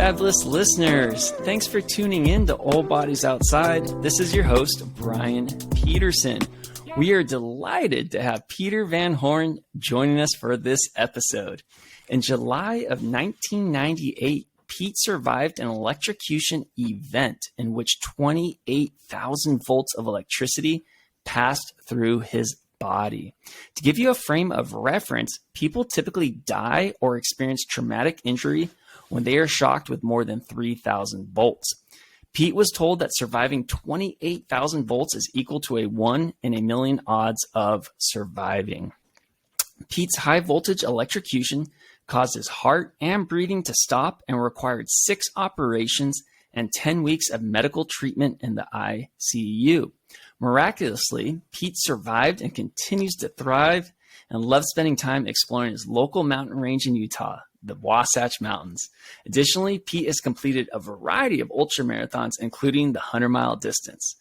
fabulous listeners. Thanks for tuning in to Old Bodies Outside. This is your host, Brian Peterson. We are delighted to have Peter Van Horn joining us for this episode. In July of 1998, Pete survived an electrocution event in which 28,000 volts of electricity passed through his body. To give you a frame of reference, people typically die or experience traumatic injury when they are shocked with more than 3,000 volts. Pete was told that surviving 28,000 volts is equal to a 1 in a million odds of surviving. Pete's high voltage electrocution caused his heart and breathing to stop and required 6 operations and 10 weeks of medical treatment in the ICU. Miraculously, Pete survived and continues to thrive and loves spending time exploring his local mountain range in Utah, the Wasatch Mountains. Additionally, Pete has completed a variety of ultramarathons, including the 100-mile distance.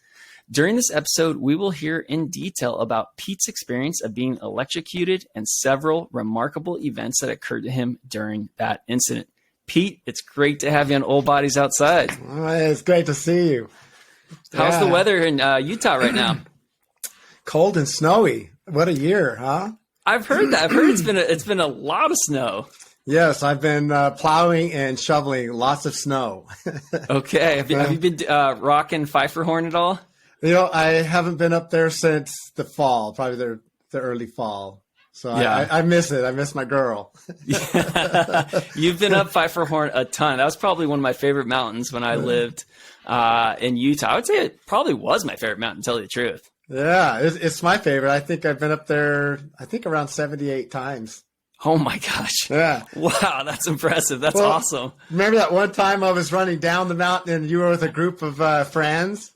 During this episode, we will hear in detail about Pete's experience of being electrocuted and several remarkable events that occurred to him during that incident. Pete, it's great to have you on Old Bodies Outside. It's great to see you. How's the weather in Utah right now? Cold and snowy. What a year, huh? I've heard that. I've heard it's been a lot of snow. Yes, I've been plowing and shoveling lots of snow. Okay. Have you been rocking Pfeiffer horn at all? You know, I haven't been up there since the fall, probably the early fall. So yeah. I miss it. I miss my girl. You've been up Pfeiffer horn a ton. That was probably one of my favorite mountains when I lived in Utah. I would say it probably was my favorite mountain, to tell you the truth. Yeah, it's my favorite. I think I've been up there, around 78 times. Oh my gosh. Yeah. Wow, that's impressive. That's awesome. Remember that one time I was running down the mountain and you were with a group of friends?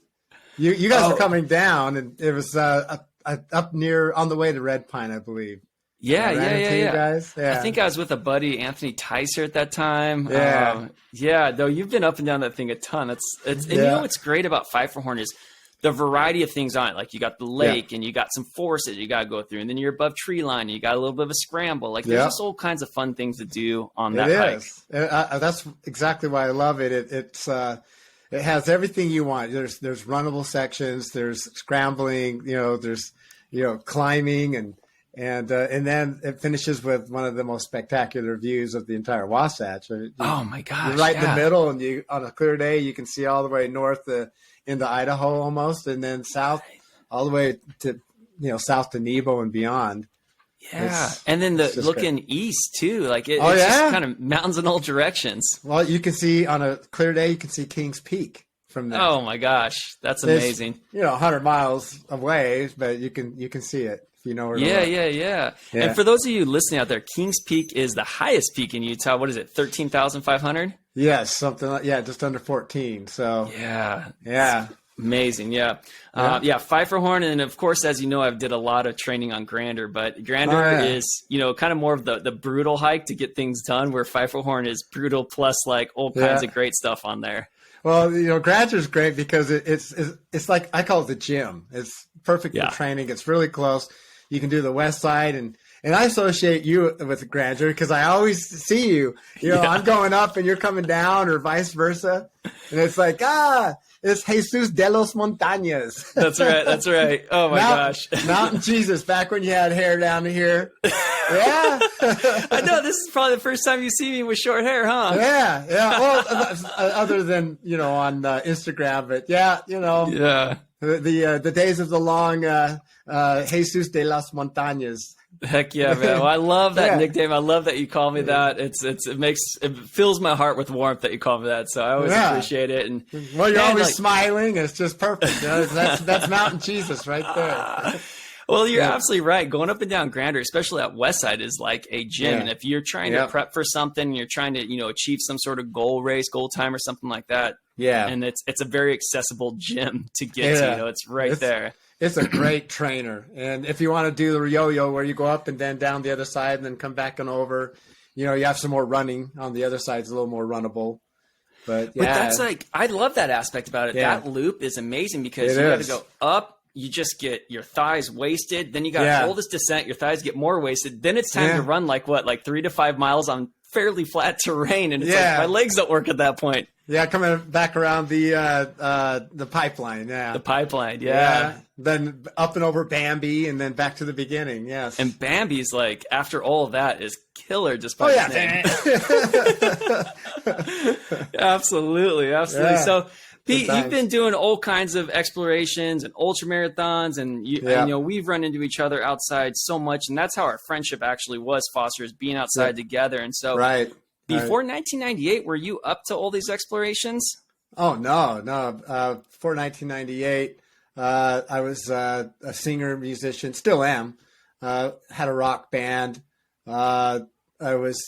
You guys were coming down, and it was up near on the way to Red Pine, I believe. Yeah. You guys? Yeah. I think I was with a buddy, Anthony Ticer, at that time. Yeah. Though you've been up and down that thing a ton. And you know what's great about Pfeiffer horn is the variety of things on it. Like you got the lake and you got some forests you got to go through, and then you're above tree line and you got a little bit of a scramble. Like there's just all kinds of fun things to do on that hike. That's exactly why I love it. It has everything you want. There's runnable sections, there's scrambling, there's climbing, and then it finishes with one of the most spectacular views of the entire Wasatch. Oh my gosh! You're right in the middle, and on a clear day you can see all the way north into Idaho almost, and then south all the way to south to Nebo and beyond. Yeah, and then looking great. East too, like it's just kind of mountains in all directions. Well, you can see on a clear day, you can see Kings Peak from there. Oh my gosh, that's amazing! 100 miles away, but you can see it if you know where. Yeah. And for those of you listening out there, Kings Peak is the highest peak in Utah. What is it? 13,500? Yes, something like just under 14. So yeah. Amazing, yeah. Pfeiffer horn, and of course, as you know, I've did a lot of training on Grander, but Grander is, kind of more of the brutal hike to get things done, where Pfeiffer horn is brutal plus like all kinds of great stuff on there. Well, Grander's great because it's like, I call it the gym. It's perfect for training. It's really close. You can do the west side, and I associate you with Grander because I always see you. I'm going up and you're coming down, or vice versa, and it's like it's Jesus de los Montañas. That's right. Oh my gosh. Mountain Jesus, back when you had hair down to here. Yeah. I know, this is probably the first time you see me with short hair, huh? Yeah. Well, other than, on Instagram, but the days of the long Jesus de las Montañas. Heck yeah, man. Well, I love that nickname. I love that you call me that. It fills my heart with warmth that you call me that. So I always appreciate it. And you're always smiling. It's just perfect. That's Mountain Jesus right there. Well, you're absolutely right. Going up and down Grander, especially at Westside, is like a gym. Yeah. And if you're trying to prep for something, you're trying to, achieve some sort of goal time or something like that. Yeah. And it's a very accessible gym to get to. It's right there. It's a great trainer. And if you want to do the yo-yo where you go up and then down the other side and then come back and over, you have some more running on the other side. It's a little more runnable. But that's like, I love that aspect about it. Yeah. That loop is amazing because you got to go up. You just get your thighs wasted. Then you got to hold this descent. Your thighs get more wasted. Then it's time to run like 3 to 5 miles on fairly flat terrain, and it's Yeah. like my legs don't work at that point. Yeah, coming back around the pipeline. Yeah, The pipeline. Yeah. Then up and over Bambi, and then back to the beginning. Yes. And Bambi's like, after all of that, is killer just by his name. Absolutely. Yeah. So, Pete, you've been doing all kinds of explorations and ultra marathons, and we've run into each other outside so much, and that's how our friendship actually was fostered, is being outside together. And so, before 1998, were you up to all these explorations? Oh no. Before 1998, I was a singer, musician, still am. Had a rock band. I was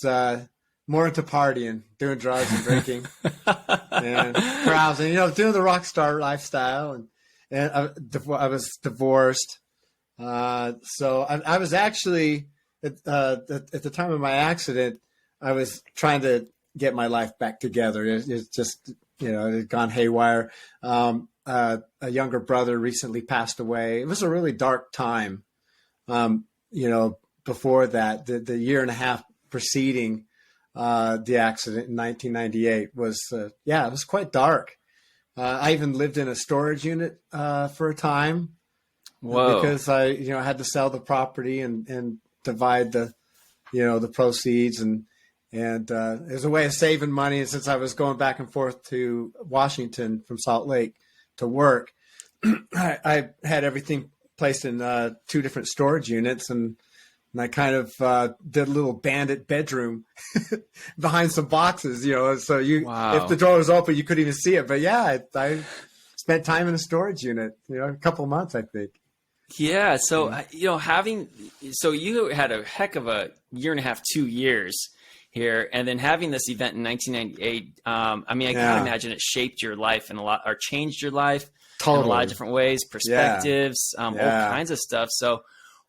more into partying, doing drugs and drinking, and carousing. Doing the rock star lifestyle. And I was divorced. So I was actually at the time of my accident, I was trying to get my life back together. It's just, it had gone haywire. A younger brother recently passed away. It was a really dark time. Before that, the year and a half preceding the accident in 1998 was, it was quite dark. I even lived in a storage unit for a time. Whoa. Because I had to sell the property and divide the proceeds, and it was a way of saving money. And since I was going back and forth to Washington from Salt Lake to work, I had everything placed in 2 different storage units, and I kind of did a little bandit bedroom behind some boxes, so if the door was open, you couldn't even see it. But yeah, I spent time in a storage unit, a couple of months, I think. Yeah. So, you had a heck of a year and a half, 2 years here, and then having this event in 1998, I can't imagine it shaped your life or changed your life in a lot of different ways, perspectives, all kinds of stuff. So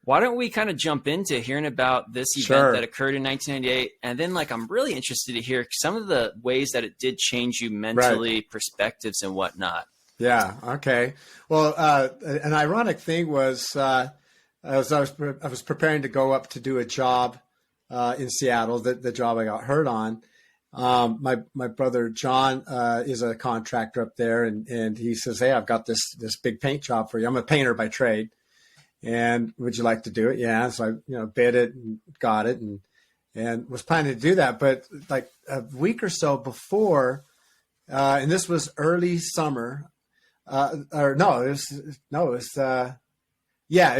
why don't we kind of jump into hearing about this event that occurred in 1998? And then I'm really interested to hear some of the ways that it did change you mentally, perspectives and whatnot. Yeah. Okay. Well, an ironic thing was, I was preparing to go up to do a job in Seattle, the job I got hurt on. My brother John is a contractor up there, and he says, "Hey, I've got this big paint job for you. I'm a painter by trade, and would you like to do it?" Yeah. So I bid it and got it, and was planning to do that. But like a week or so before, and this was early summer. It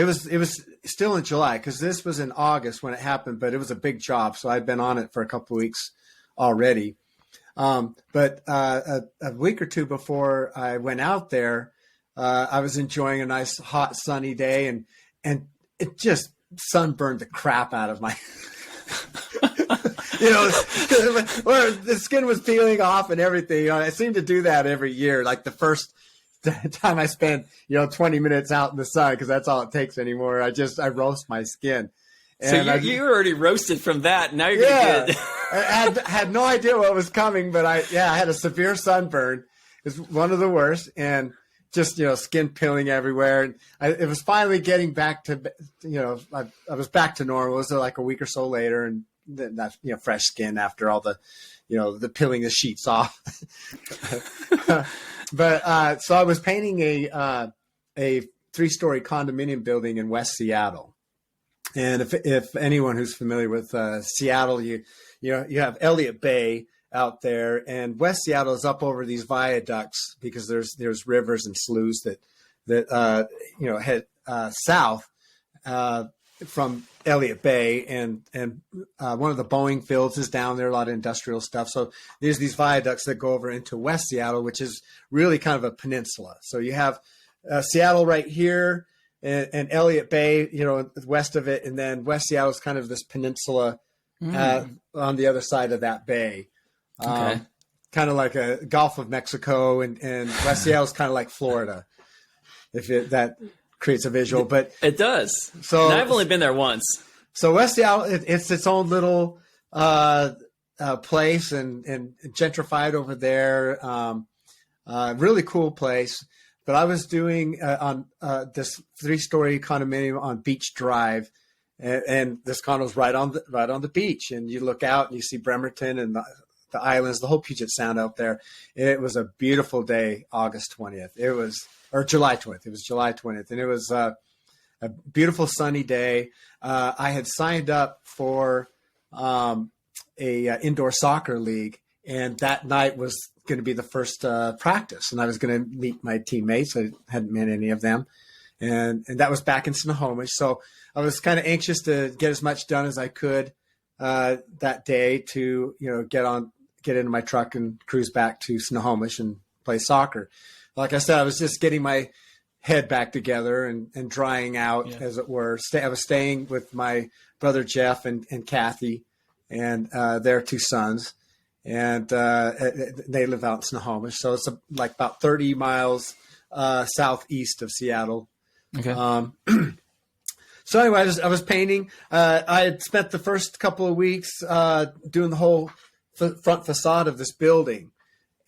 was still in July, because this was in August when it happened, but it was a big job. So I'd been on it for a couple of weeks already. But a week or two before I went out there, I was enjoying a nice hot sunny day, and it just sunburned the crap out of my, where the skin was peeling off and everything. I seem to do that every year. Like the first time I spend 20 minutes out in the sun, because that's all it takes anymore, I roast my skin. And so you were already roasted from that. Now you're gonna get I had no idea what was coming, but I had a severe sunburn. It's one of the worst, and just skin peeling everywhere. And it was finally getting back to I was back to normal. It was like a week or so later, and then that fresh skin after all the the peeling the sheets off. But so I was painting a 3-story condominium building in West Seattle. And if anyone who's familiar with Seattle, you have Elliott Bay out there, and West Seattle is up over these viaducts, because there's rivers and sloughs that head south from Elliott Bay, and one of the Boeing fields is down there, a lot of industrial stuff. So there's these viaducts that go over into West Seattle, which is really kind of a peninsula. So you have Seattle right here, and Elliott Bay, west of it, and then West Seattle is kind of this peninsula on the other side of that bay. Okay. Kind of like a Gulf of Mexico, and West Seattle is kind of like Florida, that creates a visual. But it does. So and I've only been there once. So West Seattle, it's its own little place, and gentrified over there. Really cool place. But I was doing on this 3-story condominium on Beach Drive, and this condo's right on the beach, and you look out and you see Bremerton and the islands, the whole Puget Sound out there. It was a beautiful day, August 20th. Or July 20th. It was July 20th, and it was a beautiful sunny day. I had signed up for a indoor soccer league, and that night was going to be the first practice, and I was going to meet my teammates. I hadn't met any of them, and that was back in Snohomish. So I was kind of anxious to get as much done as I could that day to get into my truck and cruise back to Snohomish and play soccer. Like I said, I was just getting my head back together and drying out, as it were. I was staying with my brother Jeff and Kathy and their two sons, and they live out in Snohomish. So it's like about 30 miles southeast of Seattle. Okay. So anyway, I was painting. I had spent the first couple of weeks doing the whole front facade of this building,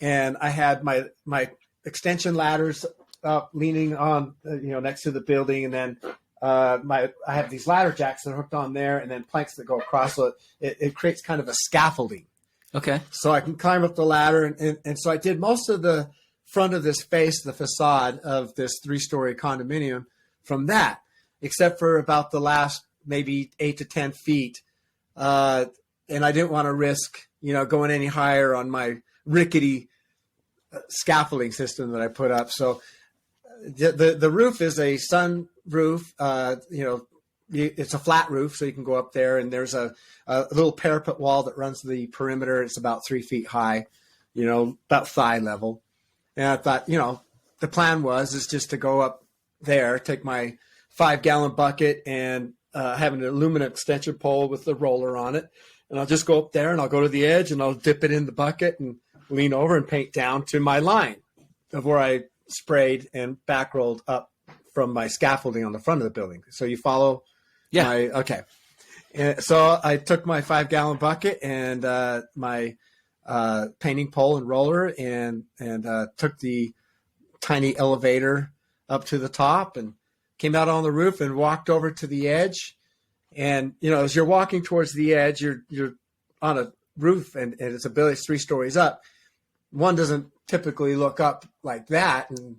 and I had my extension ladders up, leaning on, next to the building, and then I have these ladder jacks that are hooked on there, and then planks that go across. So it creates kind of a scaffolding. Okay. So I can climb up the ladder, and so I did most of the front of this face, the facade of this 3-story condominium from that, except for about the last maybe 8 to 10 feet. And I didn't want to risk, going any higher on my rickety scaffolding system that I put up. So the roof is a sun roof. It's a flat roof, so you can go up there, and there's a little parapet wall that runs the perimeter. It's about 3 feet high, about thigh level. And I thought, the plan is just to go up there, take my 5-gallon bucket and have an aluminum extension pole with the roller on it. And I'll just go up there and I'll go to the edge and I'll dip it in the bucket and lean over and paint down to my line of where I sprayed and back rolled up from my scaffolding on the front of the building. So you follow? Yeah. Okay. And so I took my 5-gallon bucket and my painting pole and roller and took the tiny elevator up to the top and came out on the roof and walked over to the edge. And, as you're walking towards the edge, you're on a roof and it's 3 stories up. One doesn't typically look up like that. And,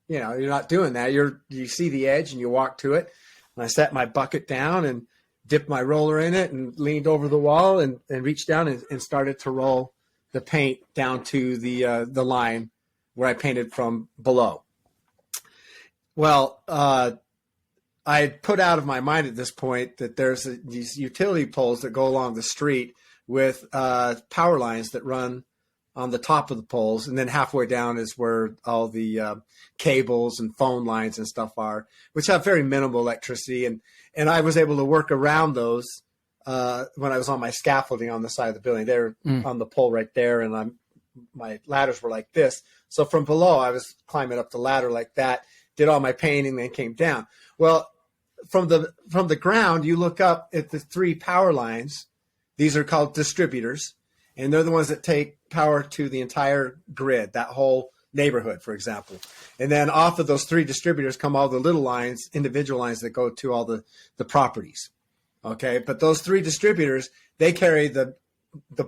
you're not doing that. You see the edge and you walk to it. And I set my bucket down and dipped my roller in it and leaned over the wall and reached down and started to roll the paint down to the line where I painted from below. Well, I had put out of my mind at this point that there's these utility poles that go along the street with power lines that run on the top of the poles, and then halfway down is where all the cables and phone lines and stuff are, which have very minimal electricity. And I was able to work around those when I was on my scaffolding on the side of the building. They're on the pole right there, and my ladders were like this. So from below, I was climbing up the ladder like that, did all my painting, then came down. Well, from the ground, you look up at the 3 power lines. These are called distributors, and they're the ones that take power to the entire grid, that whole neighborhood, for example. And then off of those 3 distributors come all the little lines, individual lines that go to all the properties. Okay, but those 3 distributors, they carry the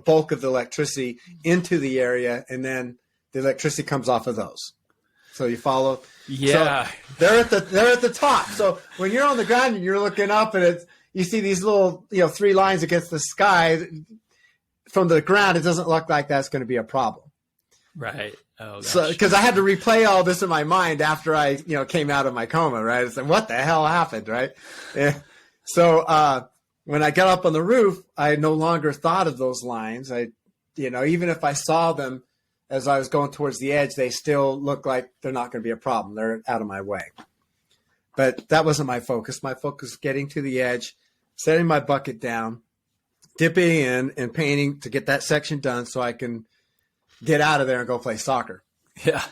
bulk of the electricity into the area, and then the electricity comes off of those. So you follow? Yeah. So they're at the top. So when you're on the ground and you're looking up and you see these little 3 lines against the sky from the ground, it doesn't look like that's going to be a problem. Right. Oh, gosh. So because I had to replay all this in my mind after I came out of my coma. Right. It's like, what the hell happened? Right. Yeah. So when I got up on the roof, I no longer thought of those lines. Even if I saw them as I was going towards the edge, they still look like they're not going to be a problem. They're out of my way. But that wasn't my focus. My focus was getting to the edge, setting my bucket down, dipping in and painting to get that section done so I can get out of there and go play soccer. Yeah.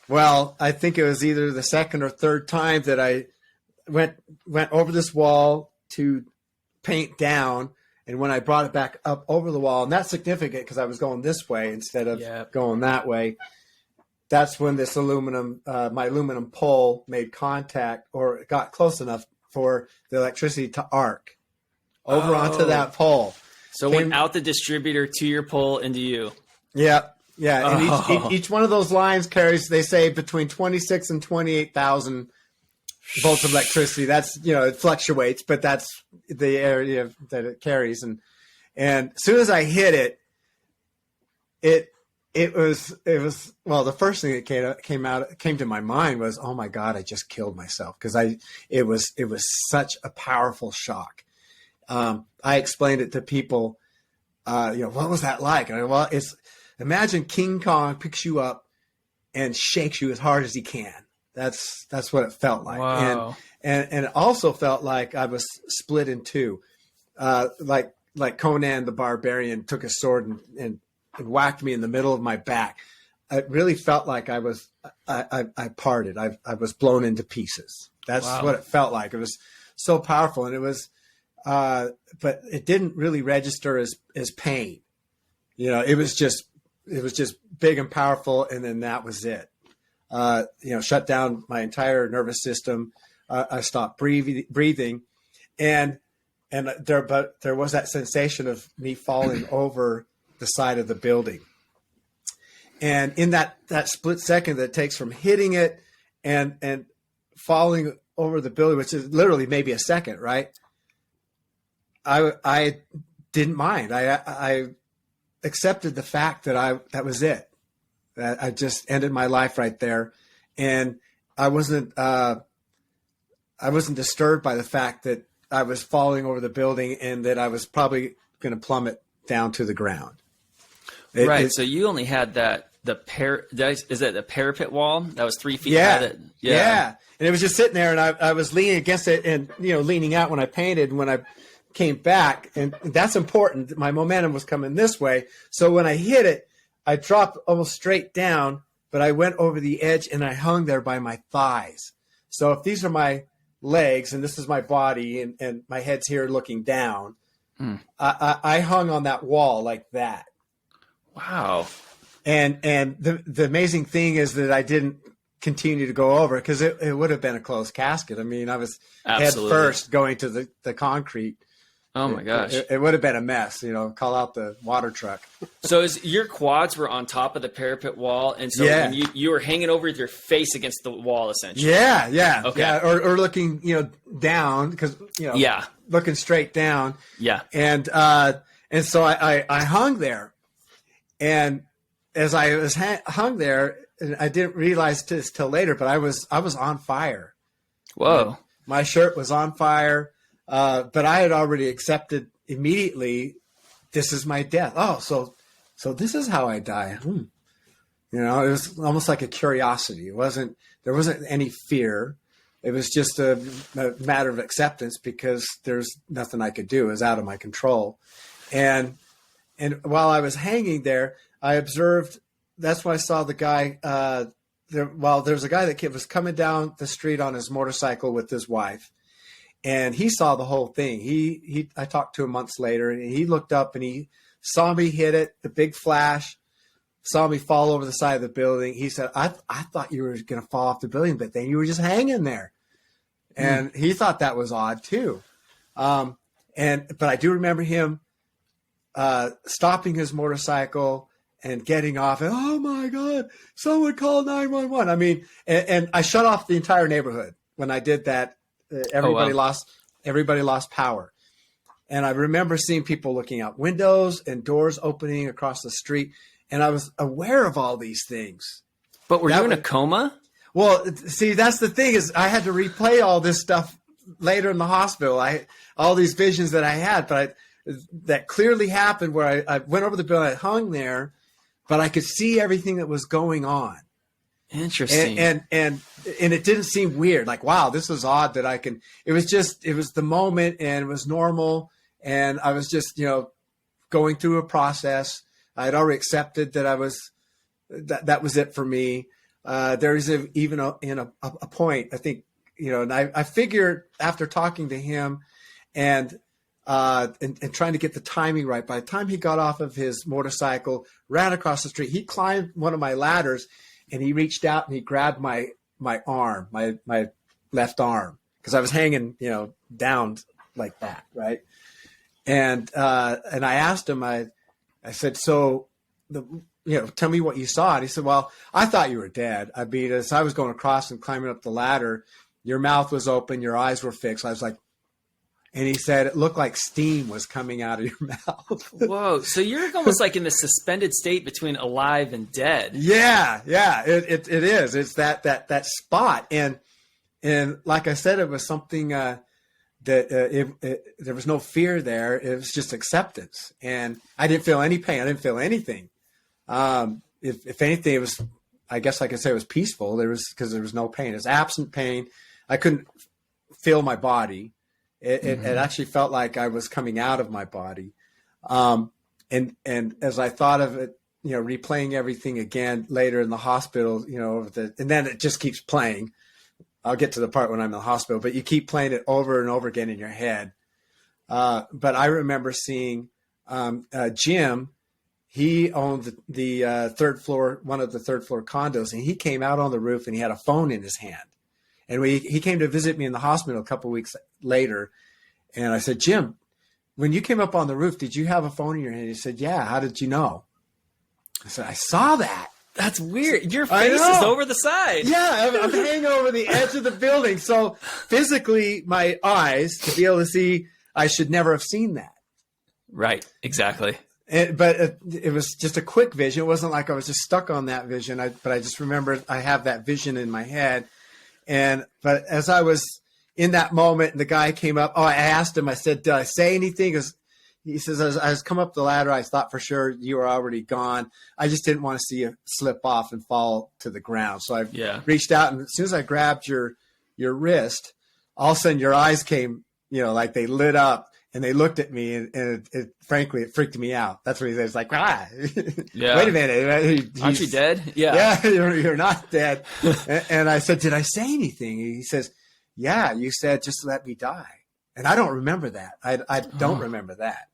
Well, I think it was either the second or third time that I went over this wall to paint down. And when I brought it back up over the wall, and that's significant because I was going this way instead of going that way, that's when this my aluminum pole made contact or got close enough for the electricity to arc over onto that pole. So went out the distributor to your pole into you. Yeah. Yeah. And each one of those lines carries, they say, between 26 and 28,000 volts of electricity. That's, it fluctuates, but that's the area that it carries. And as soon as I hit it was well, the first thing that came to my mind was, oh my God, I just killed myself, because it was such a powerful shock. I explained it to people, what was that like? And imagine King Kong picks you up and shakes you as hard as he can. That's what it felt like. Wow. And it also felt like I was split in two, like Conan the Barbarian took a sword and whacked me in the middle of my back. It really felt like I parted. I was blown into pieces. That's what it felt like. It was so powerful, and it was, but it didn't really register as pain. It was just big and powerful, and then that was it. Shut down my entire nervous system. I stopped breathing, and there was that sensation of me falling over the side of the building. And in that split second that it takes from hitting it and falling over the building, which is literally maybe a second, right? I didn't mind. I accepted the fact that that was it. That I just ended my life right there. And I wasn't disturbed by the fact that I was falling over the building and that I was probably going to plummet down to the ground. So you only had is that the parapet wall that was 3 feet high? Yeah. And it was just sitting there, and I was leaning against it and, leaning out when I painted. When I came back, and that's important, my momentum was coming this way. So when I hit it, I dropped almost straight down, but I went over the edge and I hung there by my thighs. So if these are my legs and this is my body and my head's here looking down, I hung on that wall like that. Wow. And the amazing thing is that I didn't continue to go over, because it would have been a closed casket. I mean, I was head first going to the concrete. Oh my gosh. It would have been a mess, call out the water truck. So your quads were on top of the parapet wall, and so when you were hanging over with your face against the wall, essentially. Yeah. Okay. Yeah. Or looking, down, because, looking straight down. Yeah. And so I hung there. And as I was hung there, and I didn't realize this till later, but I was on fire. Whoa. My shirt was on fire, but I had already accepted immediately, this is my death. Oh, so this is how I die. It was almost like a curiosity. There wasn't any fear. It was just a matter of acceptance, because there's nothing I could do. It was out of my control. And while I was hanging there, I observed, that's when I saw the guy, there's a guy that was coming down the street on his motorcycle with his wife, and he saw the whole thing. I talked to him months later, and he looked up and he saw me hit it, the big flash, saw me fall over the side of the building. He said, I thought you were going to fall off the building, but then you were just hanging there. And he thought that was odd too. But I do remember him stopping his motorcycle and getting off, and oh my God, someone call 911. I mean, and I shut off the entire neighborhood when I did that. Everybody lost power. And I remember seeing people looking out windows and doors opening across the street. And I was aware of all these things. But were you in a coma? Well, see, that's the thing, is I had to replay all this stuff later in the hospital. All these visions that I had, but that clearly happened where I went over the building, I hung there, but I could see everything that was going on. Interesting. And it didn't seem weird. Like, wow, this is odd that I can, it was the moment, and it was normal. And I was just, going through a process. I had already accepted that that was it for me. There is even a point, I think, and I figured after talking to him and trying to get the timing right, by the time he got off of his motorcycle, ran across the street, he climbed one of my ladders, and he reached out and he grabbed my arm, my left arm. because I was hanging, down like that. Right. And I asked him, I said, so tell me what you saw. And he said, well, I thought you were dead. I mean, as I was going across and climbing up the ladder, your mouth was open, your eyes were fixed. I was like, and he said, it looked like steam was coming out of your mouth. Whoa. So you're almost like in this suspended state between alive and dead. Yeah. It is. It's that spot. And like I said, it was something, that there was no fear there. It was just acceptance. And I didn't feel any pain. I didn't feel anything. If anything, it was, I guess I could say it was peaceful. Because there was no pain. It was absent pain. I couldn't feel my body. It actually felt like I was coming out of my body. And as I thought of it, replaying everything again later in the hospital, and then it just keeps playing. I'll get to the part when I'm in the hospital, but you keep playing it over and over again in your head. But I remember seeing Jim. He owned the third floor, one of the third floor condos, and he came out on the roof and he had a phone in his hand. And he came to visit me in the hospital a couple of weeks later. And I said, Jim, when you came up on the roof, did you have a phone in your hand? He said, yeah. How did you know? I said, I saw that. That's weird. Your face is over the side. Yeah, I'm hanging over the edge of the building. So physically, my eyes, to be able to see, I should never have seen that. Right, exactly. But it was just a quick vision. It wasn't like I was just stuck on that vision. But I just remembered I have that vision in my head. But as I was in that moment, the guy came up. Oh, I asked him, I said, did I say anything? He says, as I was come up the ladder, I thought for sure you were already gone. I just didn't want to see you slip off and fall to the ground. So I reached out, and as soon as I grabbed your wrist, all of a sudden your eyes came, like they lit up, and they looked at me, and frankly, it freaked me out. That's what he said. It's like, yeah. Wait a minute. Aren't you dead? Yeah, you're not dead. And I said, did I say anything? And he says, yeah, you said, just let me die. And I don't remember that. I don't remember that.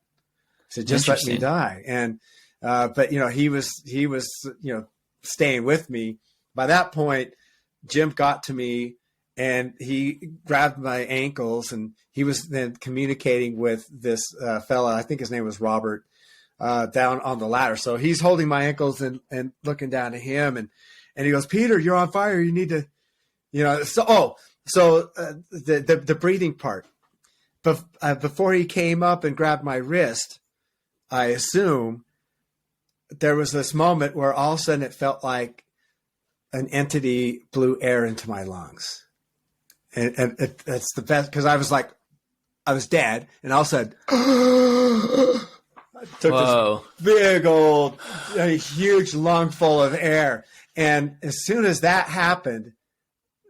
So just let me die. And, but he was, staying with me. By that point, Jim got to me and he grabbed my ankles, and he was then communicating with this fella. I think his name was Robert, down on the ladder. So he's holding my ankles and looking down to him. And he goes, Peter, you're on fire. You need to, so the breathing part. But before he came up and grabbed my wrist, I assume there was this moment where all of a sudden it felt like an entity blew air into my lungs. And that's the best, because I was like, I was dead, and all of a sudden, I took this big old, huge lung full of air. And as soon as that happened,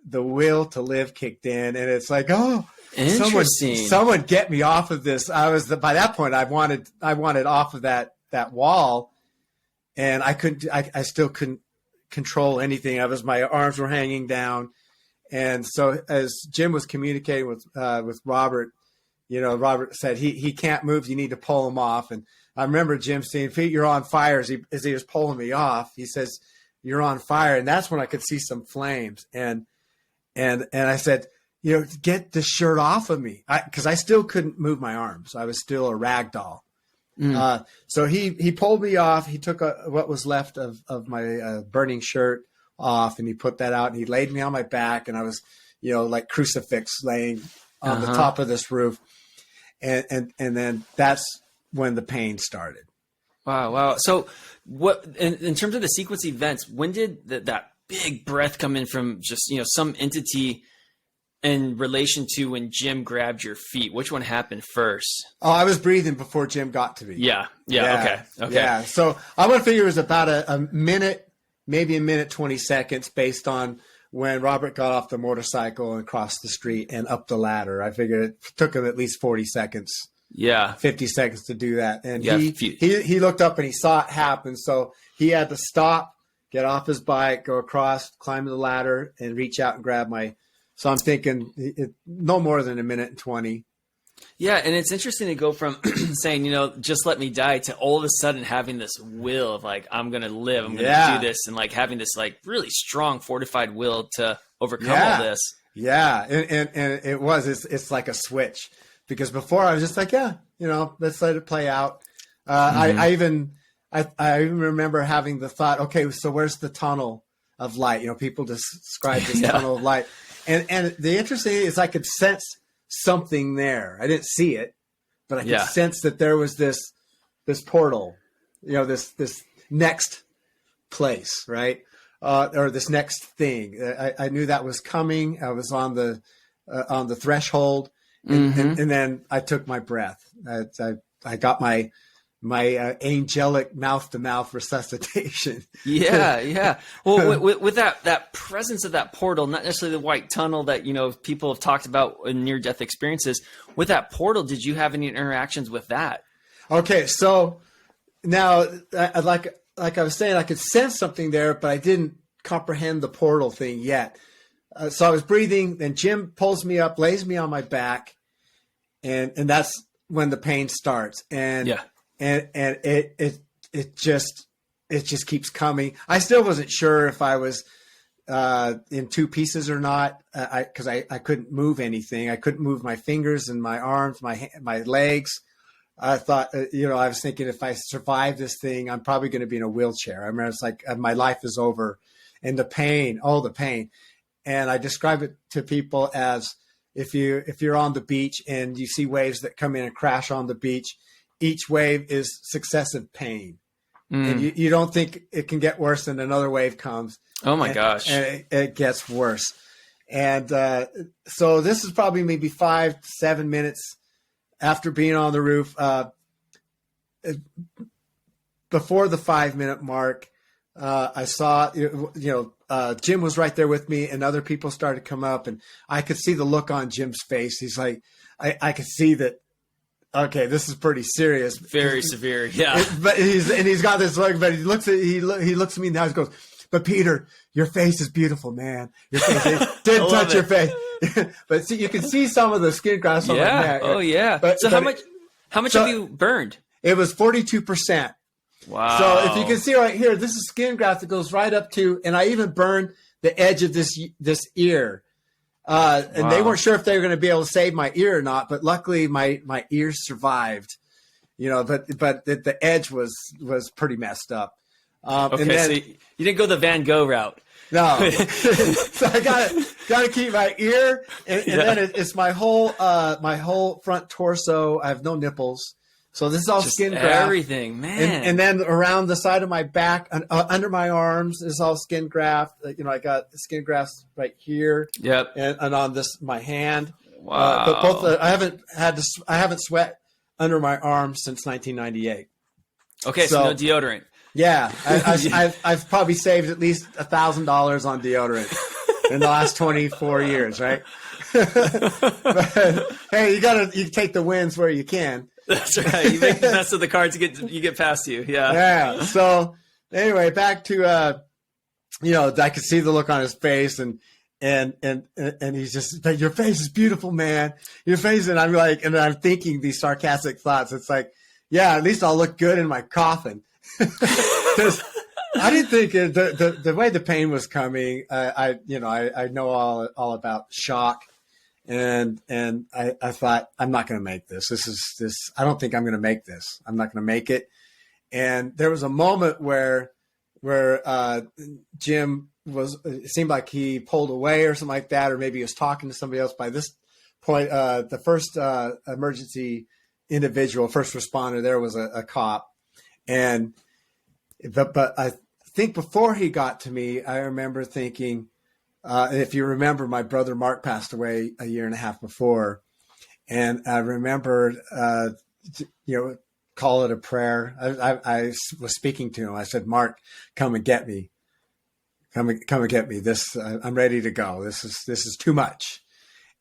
the will to live kicked in, and it's like, someone get me off of this. By that point, I wanted off of that wall, and I still couldn't control anything. My arms were hanging down. And so as Jim was communicating with Robert, Robert said, he can't move. You need to pull him off. And I remember Jim saying, Pete, you're on fire. As he was pulling me off, he says, you're on fire. And that's when I could see some flames. And I said, get the shirt off of me. Cause I still couldn't move my arms. I was still a rag doll. So he pulled me off. He took what was left of my burning shirt off, and he put that out, and he laid me on my back, and I was, like crucifix laying on the top of this roof. And then that's when the pain started. Wow. So what, in terms of the sequence events, when did that big breath come in from just, some entity in relation to when Jim grabbed your feet? Which one happened first? Oh, I was breathing before Jim got to me. Yeah. Okay. Yeah. So I would figure it was about a minute, maybe a minute, 20 seconds based on when Robert got off the motorcycle and crossed the street and up the ladder. I figured it took him at least 40 seconds. Yeah. 50 seconds to do that. And he looked up and he saw it happen. So he had to stop, get off his bike, go across, climb the ladder, and reach out and grab so I'm thinking no more than a minute and 20. Yeah, and it's interesting to go from saying, just let me die, to all of a sudden having this will of like, I'm going to live, I'm going to do this, and like having this like really strong, fortified will to overcome all this. Yeah. And it was, it's like a switch, because before I was just like, yeah, let's let it play out. I even remember having the thought, okay, so where's the tunnel of light? People describe this tunnel of light. And the interesting thing is I could sense something there. I didn't see it, but I could sense that there was this portal, this next place, right? Or this next thing. I knew that was coming. I was on the threshold, and then I took my breath. I got my angelic mouth-to-mouth resuscitation. Yeah. Well, with that presence of that portal, not necessarily the white tunnel that people have talked about in near-death experiences. With that portal, did you have any interactions with that? Okay, so now, like I was saying, I could sense something there, but I didn't comprehend the portal thing yet. So I was breathing, then Jim pulls me up, lays me on my back, and that's when the pain starts. And it just keeps coming. I still wasn't sure if I was in two pieces or not, because I couldn't move anything. I couldn't move my fingers and my arms, my legs. I thought, I was thinking, if I survive this thing, I'm probably going to be in a wheelchair. I remember it's like my life is over, and the pain. And I describe it to people as if you're on the beach and you see waves that come in and crash on the beach, each wave is successive pain. And you don't think it can get worse, and another wave comes. Oh my gosh. And it gets worse. And so this is probably maybe 5 to 7 minutes after being on the roof. Before the 5-minute mark, I saw, Jim was right there with me, and other people started to come up, and I could see the look on Jim's face. He's like, I could see that, okay, this is pretty serious. Very severe. Yeah. But he's got this look, but he looks at me now and goes, but Peter, your face is beautiful, man. Your face didn't touch your face. But see, you can see some of the skin grafts on my neck. Oh yeah. But how much have you burned? It was 42%. Wow. So if you can see right here, this is skin graft that goes right up to, and I even burned the edge of this ear. And they weren't sure if they were going to be able to save my ear or not, but luckily my ear survived, but the edge was pretty messed up. Okay, and then, so you didn't go the Van Gogh route. No. So I gotta keep my ear, and then it's my whole front torso. I have no nipples. So this is all Just skin graft. Everything, man. And then around the side of my back, under my arms, is all skin graft. I got skin grafts right here. Yep. And on my hand. Wow. But both I haven't sweat under my arms since 1998. Okay, so no deodorant. Yeah, I've probably saved at least $1,000 on deodorant in the last 24 years, right? But, hey, you take the wins where you can. That's right. You make the best of the cards you get past you. Yeah. Yeah. So anyway, back to I could see the look on his face, and he's just like, your face is beautiful, man. Your face, and I'm thinking these sarcastic thoughts. It's like, yeah, at least I'll look good in my coffin. Because I didn't think the way the pain was coming. I know all about shock. And I thought, I'm not going to make this. I don't think I'm going to make this. I'm not going to make it. And there was a moment where Jim it seemed like he pulled away or something like that, or maybe he was talking to somebody else. By this point, the first emergency individual, first responder there was a cop. But I think before he got to me, I remember thinking, if you remember, my brother Mark passed away a year and a half before. And I remember, call it a prayer. I was speaking to him. I said, Mark, come and get me. Come and get me. I'm ready to go. This is too much.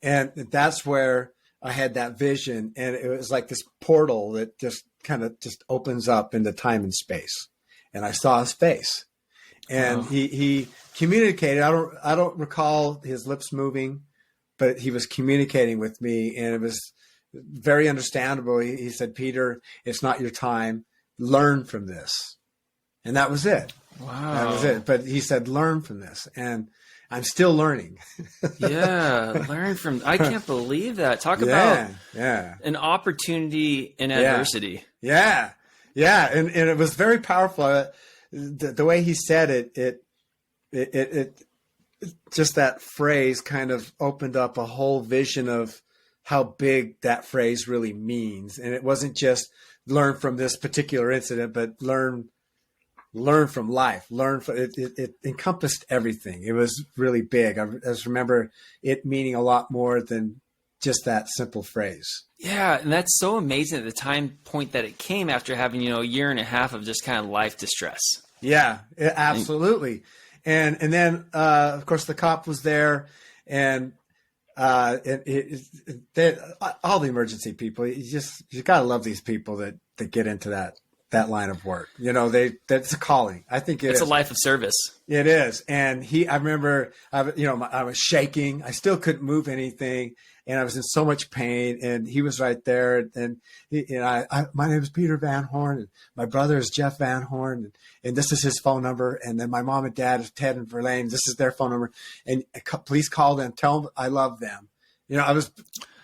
And that's where I had that vision. And it was like this portal that just kind of just opens up into time and space. And I saw his face. And he communicated. I don't recall his lips moving, but he was communicating with me, and it was very understandable. He said, Peter, it's not your time. Learn from this. And that was it. Wow. That was it. But he said, learn from this. And I'm still learning. Yeah, learn from. I can't believe that. Talk about an opportunity in adversity. Yeah, and it was very powerful. The way he said it just that phrase kind of opened up a whole vision of how big that phrase really means. And it wasn't just learn from this particular incident, but learn from life, it encompassed everything. It was really big. I just remember it meaning a lot more than just that simple phrase. Yeah. And that's so amazing at the time point that it came after having, a year and a half of just kind of life distress. Yeah, absolutely. And then, of course, the cop was there, and all the emergency people. You gotta love these people that get into that line of work. That's a calling. I think it's a life of service. It is. And I remember, I was shaking. I still couldn't move anything, and I was in so much pain. And he was right there. And my name is Peter Van Horn, and my brother is Jeff Van Horn, and this is his phone number. And then my mom and dad is Ted and Verlaine. This is their phone number. And please call them. Tell them I love them. I was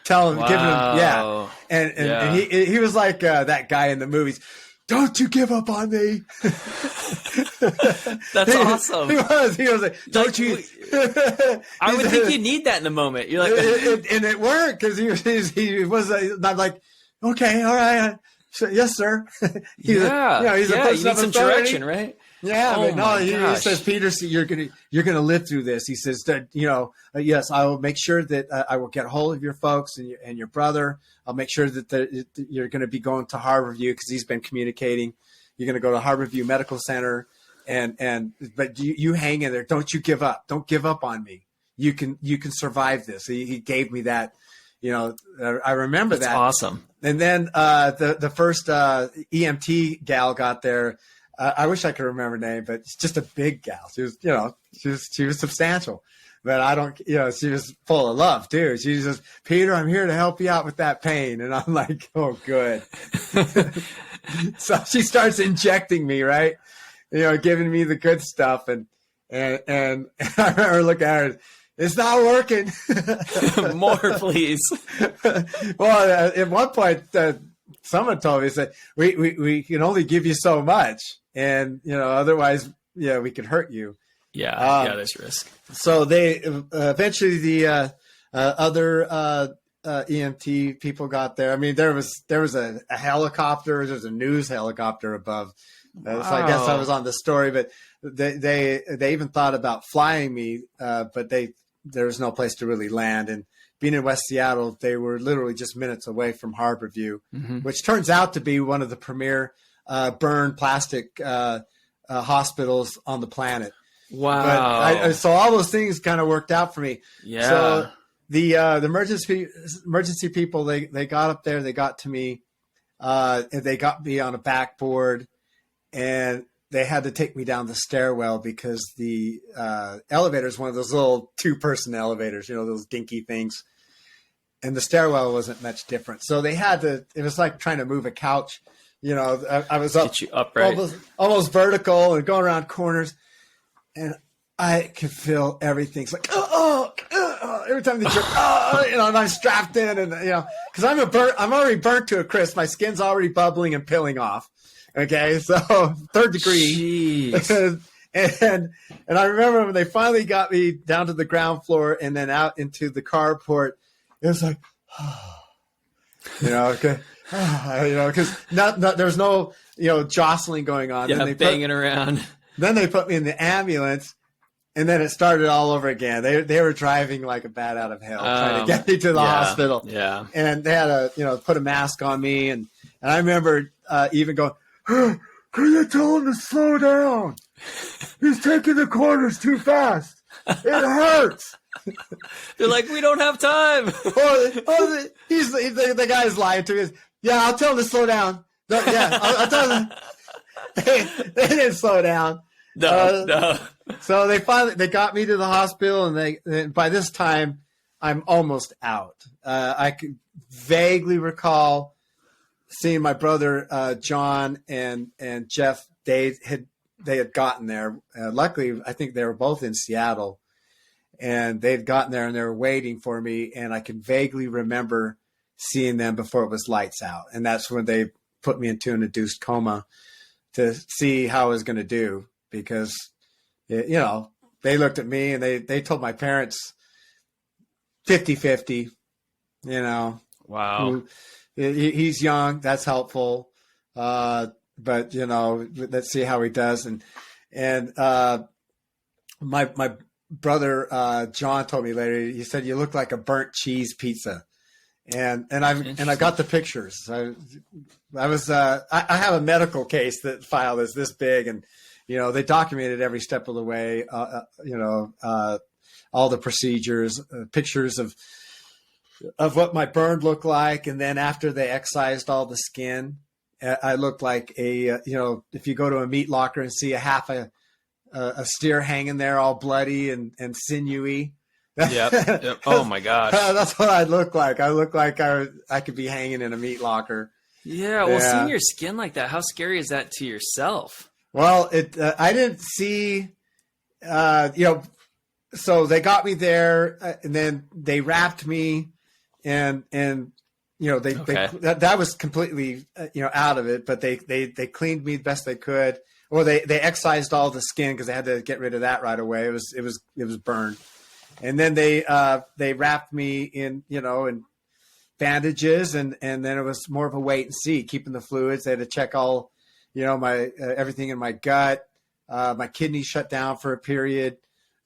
telling, giving them, And he was like that guy in the movies. Don't you give up on me. That's awesome. He was like, don't you. I would think you need that in the moment. You're like, and it worked, because he was not like, okay, all right. Yes, sir. He's a person you need some direction, right? Yeah, but no, he says, Peter, you're gonna live through this. He says that, yes, I will make sure that I will get a hold of your folks and your brother. I'll make sure that you're going to be going to Harborview, because he's been communicating. You're going to go to Harborview Medical Center, but you hang in there. Don't you give up. Don't give up on me. You can survive this. He gave me that. I remember that. That's awesome. And then the first EMT gal got there. I wish I could remember her name, but it's just a big gal. She was, she was substantial, but I don't, she was full of love too. She says, Peter, I'm here to help you out with that pain. And I'm like, oh, good. So she starts injecting me, right? Giving me the good stuff. And I remember looking at her, it's not working. More, please. Well, at one point, someone told me, said, we can only give you so much. And, otherwise, we could hurt you. Yeah. There's risk. So they eventually the other EMT people got there. I mean, there was a helicopter. There was a news helicopter above. Wow. So I guess I was on the story, but they even thought about flying me, but there was no place to really land. And being in West Seattle, they were literally just minutes away from Harborview, which turns out to be one of the premier burn plastic hospitals on the planet. Wow. But so all those things kind of worked out for me. Yeah. So the emergency people, they got up there, they got to me, and they got me on a backboard, and they had to take me down the stairwell, because the elevator is one of those little 2-person elevators, those dinky things. And the stairwell wasn't much different. So they had to, it was like trying to move a couch. I was up, get you upright, almost vertical, and going around corners. And I could feel everything. It's like, every time they jerk, and I'm strapped in, and because I'm already burnt to a crisp. My skin's already bubbling and peeling off. Okay, so 3rd degree. and I remember when they finally got me down to the ground floor and then out into the carport, it was like, okay. Because there's no, jostling going on. Yeah, banging around. Then they put me in the ambulance, and then it started all over again. They were driving like a bat out of hell, trying to get me to the hospital. Yeah. And they had put a mask on me. And I remember even going, can you tell him to slow down? He's taking the corners too fast. It hurts. They're like, we don't have time. The guy's lying to me. Yeah, I'll tell him to slow down. I'll tell him. They didn't slow down. No. So they got me to the hospital, and by this time I'm almost out. I could vaguely recall seeing my brother John and Jeff. They had gotten there. Luckily, I think they were both in Seattle. and they'd gotten there and they were waiting for me. And I can vaguely remember seeing them before it was lights out. And that's when they put me into an induced coma to see how I was going to do, because, you know, they looked at me and they told my parents 50-50, you know. Wow. He's young. That's helpful. But, you know, let's see how he does. And my brother, John, told me later, he said, you look like a burnt cheese pizza. And I got the pictures. I have a medical case that file is this big, and, you know, they documented every step of the way, you know, all the procedures, pictures of what my burn looked like. And then after they excised all the skin, I looked like you know, if you go to a meat locker and see a steer hanging there all bloody and sinewy. Yep. Oh my gosh. That's what I look like. I look like I could be hanging in a meat locker. Yeah. Well, seeing your skin like that, how scary is that to yourself? Well, I didn't see, you know, so they got me there, and then they wrapped me, and you know, that was completely, you know, out of it, but they cleaned me the best they could, or they excised all the skin because they had to get rid of that right away. It was burned. And then they wrapped me in, you know, in bandages, and then it was more of a wait and see, keeping the fluids. They had to check all, you know, my everything in my gut. My kidneys shut down for a period.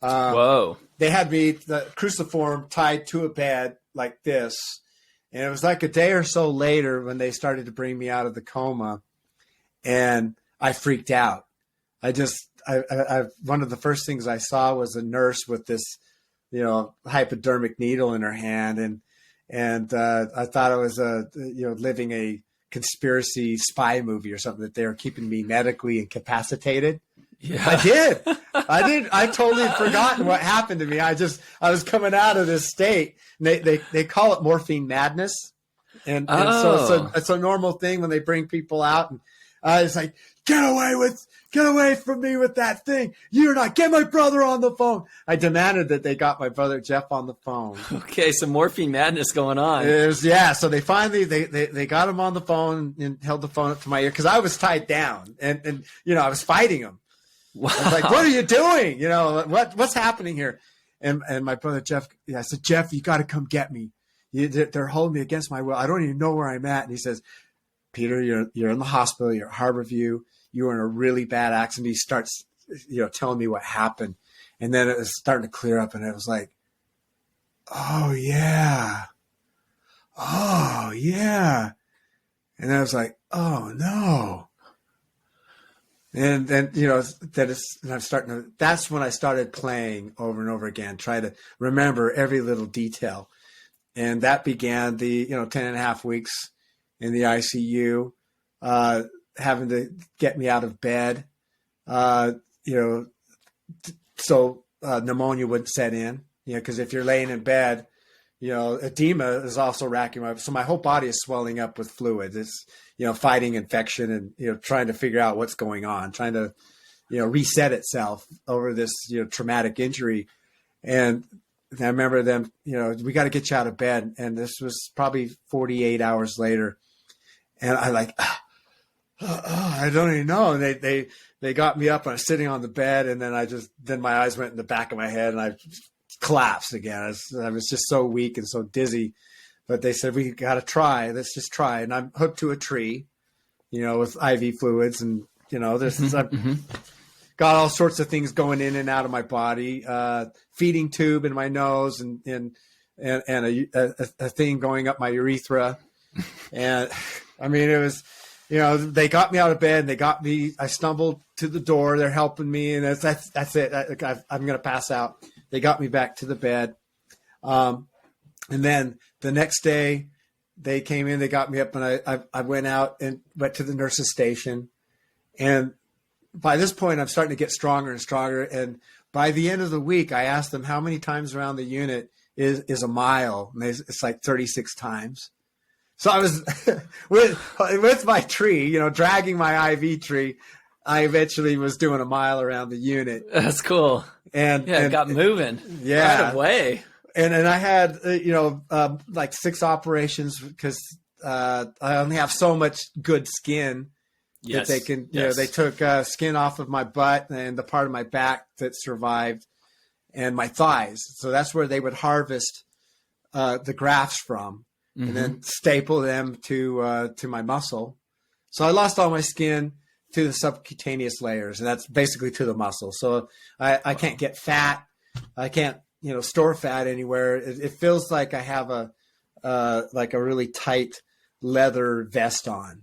Whoa! They had me the cruciform tied to a bed like this, and it was like a day or so later when they started to bring me out of the coma, and I freaked out. I one of the first things I saw was a nurse with this, you know, hypodermic needle in her hand. And I thought I was, you know, living a conspiracy spy movie or something, that they were keeping me medically incapacitated. Yeah. I did. I totally had forgotten what happened to me. I was coming out of this state, and they call it morphine madness. And so it's a normal thing when they bring people out, and it's like, get away from me with that thing. You're not, get my brother on the phone. I demanded that they got my brother Jeff on the phone. Okay. Some morphine madness going on. So they finally, they got him on the phone and held the phone up to my ear, because I was tied down, and, you know, I was fighting him. Wow. I was like, what are you doing? You know, what's happening here? And my brother Jeff, I said, Jeff, you got to come get me. They're holding me against my will. I don't even know where I'm at. And he says, Peter, you're in the hospital. You're at Harborview. You were in a really bad accident. He starts, you know, telling me what happened. And then it was starting to clear up, and it was like, oh yeah. And I was like, oh no. And then, you know, that's when I started playing over and over again, try to remember every little detail. And that began the, you know, 10 and a half weeks in the ICU, having to get me out of bed, you know, so pneumonia wouldn't set in, you know, because if you're laying in bed, you know, edema is also racking my, so my whole body is swelling up with fluid. It's, you know, fighting infection and, you know, trying to figure out what's going on, trying to, you know, reset itself over this, you know, traumatic injury. And I remember them, you know, we got to get you out of bed. And this was probably 48 hours later. And I like, I don't even know. And they got me up, and I was sitting on the bed, and then my eyes went in the back of my head, and I collapsed again. I was just so weak and so dizzy, but they said, we got to try. Let's just try. And I'm hooked to a tree, you know, with IV fluids, and, you know, got all sorts of things going in and out of my body, feeding tube in my nose, and a thing going up my urethra. And I mean, it was, you know, they got me out of bed, and I stumbled to the door. They're helping me, and that's it. I'm going to pass out. They got me back to the bed. And then the next day they came in, they got me up, and I went out and went to the nurse's station. And by this point, I'm starting to get stronger and stronger. And by the end of the week, I asked them how many times around the unit is a mile. And it's like 36 times. So I was with my tree, you know, dragging my IV tree. I eventually was doing a mile around the unit. That's cool. and it got moving right away. And I had, like 6 operations because I only have so much good skin that they can, they took skin off of my butt and the part of my back that survived and my thighs. So that's where they would harvest the grafts from and then staple them to my muscle. So I lost all my skin to the subcutaneous layers, and that's basically to the muscle. So I can't get fat. I can't, store fat anywhere. It feels like I have a really tight leather vest on.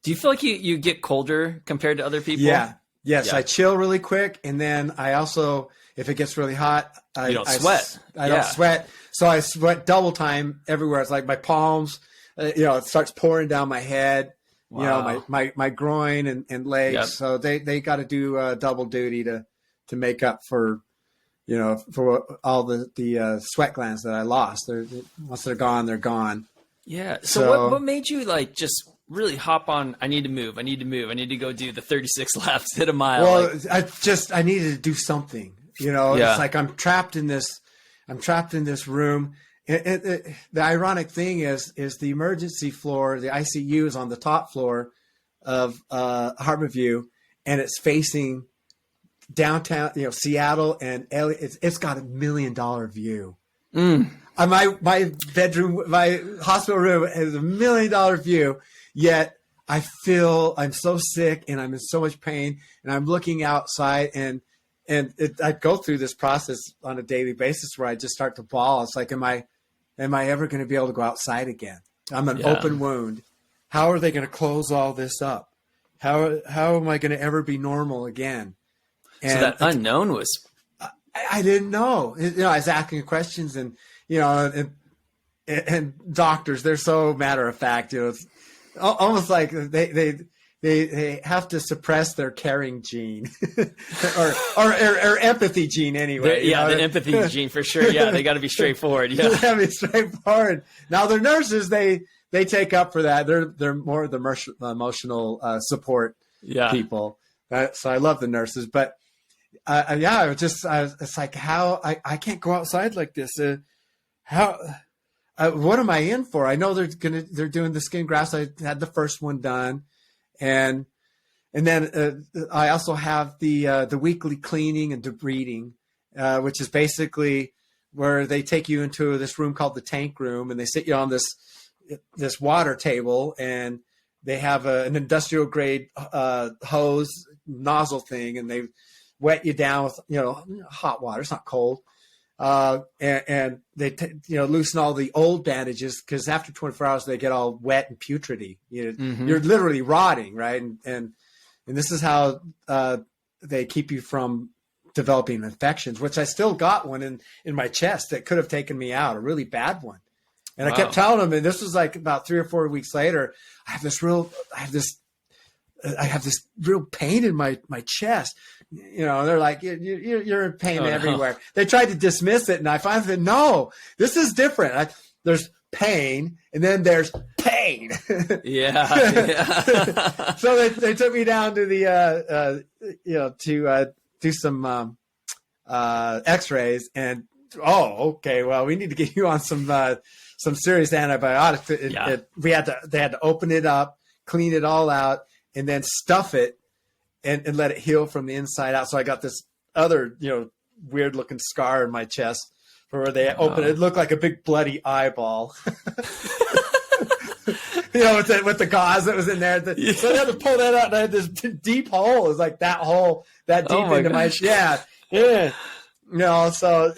Do you feel like you get colder compared to other people? Yeah. Yes. Yeah. I chill really quick. And then I also, if it gets really hot, you don't sweat. I don't sweat. So I sweat double time everywhere. It's like my palms, it starts pouring down my head, wow. my groin and legs. Yep. So they got to do double duty to make up for all the sweat glands that I lost. Once they're gone, they're gone. Yeah. So what made you just really hop on? I need to move. I need to go do the 36 laps, hit a mile. Well, I needed to do something. It's like I'm trapped in this room. The ironic thing is the emergency floor, the ICU is on the top floor of Harborview, and it's facing downtown, Seattle, and it's got $1 million view. My bedroom, my hospital room has $1 million view. Yet I feel I'm so sick and I'm in so much pain, and I'm looking outside, and I go through this process on a daily basis where I just start to bawl. It's like, am I ever going to be able to go outside again? I'm an open wound. How are they going to close all this up? How am I going to ever be normal again? And so that unknown was, I didn't know. I was asking questions, and and doctors, they're so matter of fact. It's almost like they have to suppress their caring gene or empathy gene anyway. The empathy gene for sure. Yeah, they got to be straightforward. Yeah, they got to be straightforward. Now the nurses, they take up for that. They're more the emotional support people. So I love the nurses, but it's like, how I can't go outside like this. What am I in for? I know they're doing the skin grafts. I had the first one done, and then I also have the weekly cleaning and debriding, which is basically where they take you into this room called the tank room, and they sit you on this water table, and they have an industrial grade hose nozzle thing, and they wet you down with hot water. It's not cold. And they loosen all the old bandages, because after 24 hours they get all wet and putridy. You're literally rotting, right? And this is how they keep you from developing infections, which I still got one in my chest that could have taken me out, a really bad one. And I kept telling them, and this was like about 3 or 4 weeks later, I have this real pain in my chest. They're like, you're in pain everywhere. No. They tried to dismiss it, and I finally said, no, this is different. There's pain, and then there's pain. Yeah. So they took me down to the to do some X-rays, and okay, well, we need to get you on some serious antibiotics. They had to open it up, clean it all out, and then stuff it and let it heal from the inside out. So I got this other, weird looking scar in my chest where they opened it. It looked like a big bloody eyeball. With the gauze that was in there. So I had to pull that out, and I had this deep hole. It was like that hole that deep into my chest. Yeah. So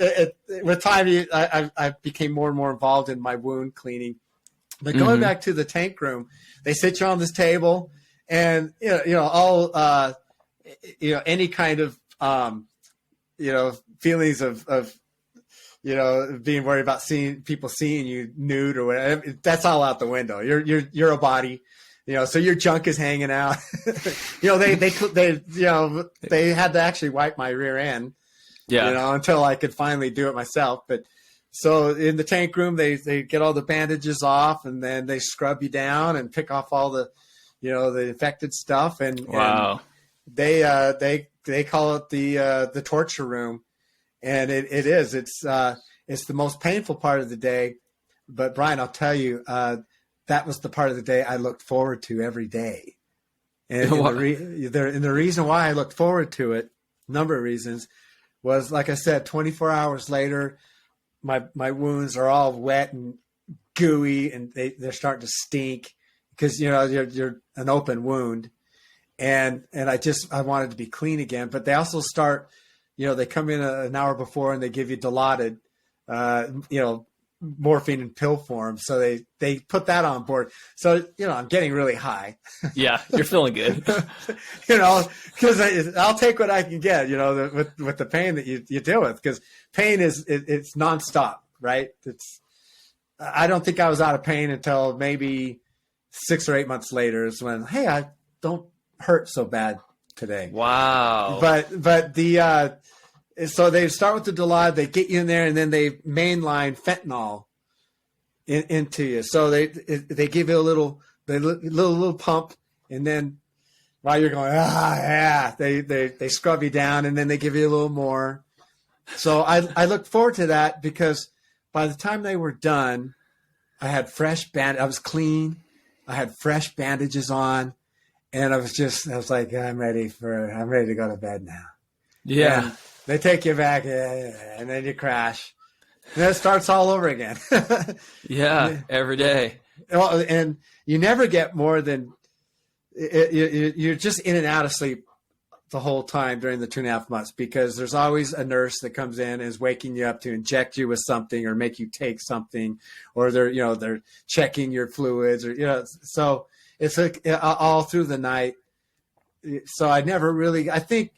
with time, I became more and more involved in my wound cleaning. But going back to the tank room, they sit you on this table, and all any kind of feelings of being worried about people seeing you nude or whatever, that's all out the window. You're a body, so your junk is hanging out. They had to actually wipe my rear end, until I could finally do it myself. But so in the tank room, they get all the bandages off, and then they scrub you down and pick off all the, the infected stuff. And they they call it the torture room, and it is. It's the most painful part of the day. But Brian, I'll tell you, that was the part of the day I looked forward to every day. And the reason why I looked forward to it, a number of reasons, was, like I said, 24 hours later, my wounds are all wet and gooey, and they're starting to stink because, you're an open wound. And I wanted to be clean again. But they also start, they come in an hour before and they give you Dilaudid, morphine in pill form. So they put that on board. So, I'm getting really high. Yeah, you're feeling good. Because I'll take what I can get, with the pain that you deal with. Because pain it's nonstop, right? I don't think I was out of pain until maybe 6 or 8 months later is when, hey, I don't hurt so bad today. Wow. But so they start with the Dilaudid, they get you in there, and then they mainline fentanyl into you. So they give you a little pump, and then while you're going, they scrub you down, and then they give you a little more. So I look forward to that because by the time they were done, I had I was clean. I had fresh bandages on, and I was like, I'm ready to go to bed now. Yeah. And they take you back, and then you crash. And it starts all over again. Yeah, every day. Well, and you never get more than you're just in and out of sleep the whole time during the 2.5 months, because there's always a nurse that comes in and is waking you up to inject you with something or make you take something, or they're checking your fluids, or so it's all through the night. So I think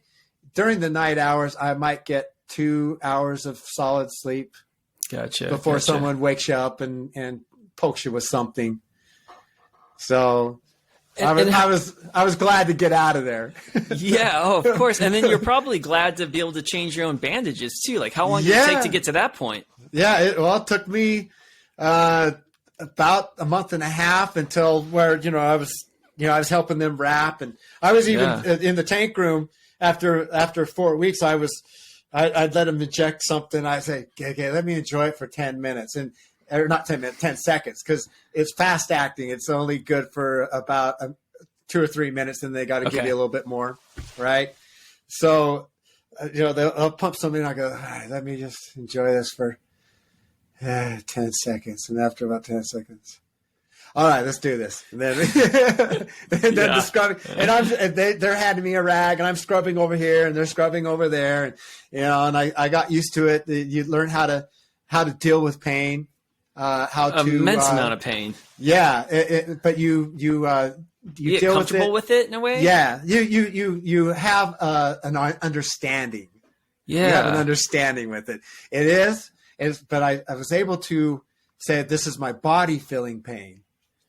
during the night hours I might get 2 hours of solid sleep. Gotcha. Before someone wakes you up and pokes you with something. So I was glad to get out of there. Yeah, of course. And then you're probably glad to be able to change your own bandages too. Like, how long did it take to get to that point? Yeah, it took me about a month and a half until where I was helping them wrap, and I was even in the tank room after 4 weeks. I'd let them inject something. I say, okay, let me enjoy it for 10 minutes, or not 10 minutes, 10 seconds, because it's fast acting. It's only good for about 2 or 3 minutes, and they got to give you a little bit more, right? So, they'll pump something, and I go, all right, let me just enjoy this for 10 seconds. And after about 10 seconds, all right, let's do this. And then, the scrubbing, and they're handing me a rag, and I'm scrubbing over here, and they're scrubbing over there, and I got used to it. You learn how to deal with pain, immense amount of pain. Yeah, but you deal comfortable with it in a way. Yeah, you have an understanding. Yeah, you have an understanding with it. But I was able to say, this is my body feeling pain.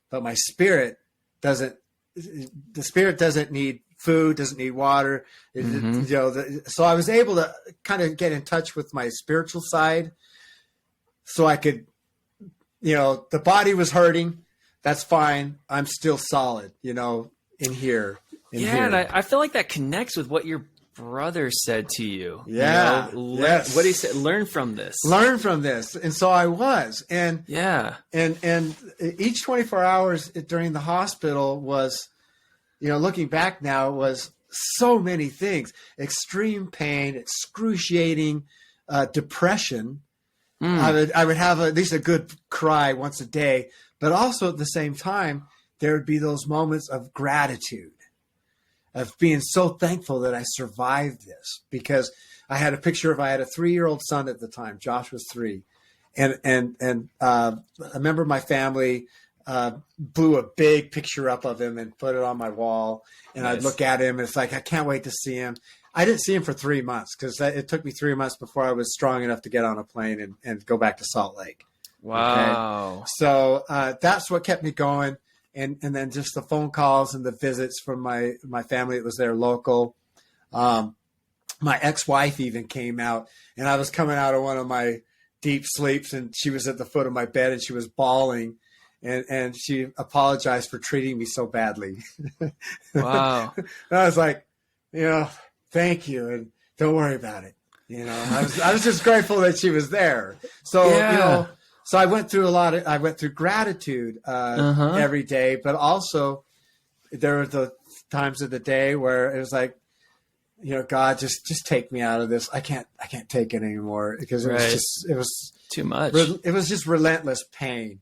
But my spirit doesn't. The spirit doesn't need food, doesn't need water. So I was able to kind of get in touch with my spiritual side, so I could, the body was hurting. That's fine. I'm still solid, in here. And I feel like that connects with what your brother said to you. Yeah. Yes. What he said, learn from this. Learn from this. And so I was. And each 24 hours during the hospital was, looking back now, was so many things. Extreme pain, excruciating depression. I would have at least a good cry once a day, but also at the same time, there would be those moments of gratitude, of being so thankful that I survived this, because I had a 3-year-old son at the time. Josh was 3. And I remember my family blew a big picture up of him and put it on my wall. And nice. I'd look at him, and it's like, I can't wait to see him. I didn't see him for 3 months, because it took me 3 months before I was strong enough to get on a plane and go back to Salt Lake. Wow. Okay? So that's what kept me going. And then just the phone calls and the visits from my family that was there local. My ex-wife even came out, and I was coming out of one of my deep sleeps, and she was at the foot of my bed, and she was bawling, and she apologized for treating me so badly. Wow. And I was like, thank you, and don't worry about it. I was just grateful that she was there. So, so I went through gratitude every day, but also there were the times of the day where it was like, God, just take me out of this. I can't take it anymore, because it was too much. It was just relentless pain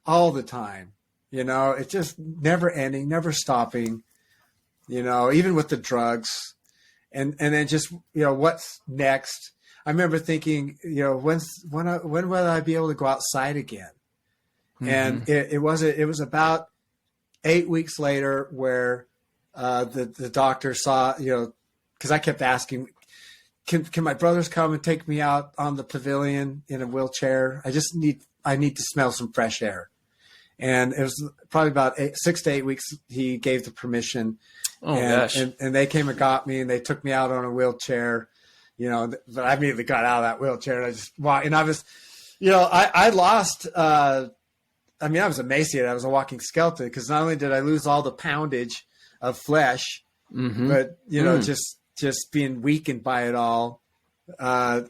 all the time. It just never ending, never stopping, even with the drugs. And then just, what's next? I remember thinking, when will I be able to go outside again? Mm-hmm. And it was about 8 weeks later where the doctor saw, because I kept asking, can my brothers come and take me out on the pavilion in a wheelchair? I need to smell some fresh air. And it was probably about 6 to 8 weeks he gave the permission. Gosh. And they came and got me, and they took me out on a wheelchair, but I immediately got out of that wheelchair, and I just walked, and I was, I lost, I was emaciated. I was a walking skeleton, because not only did I lose all the poundage of flesh, but, just being weakened by it all. I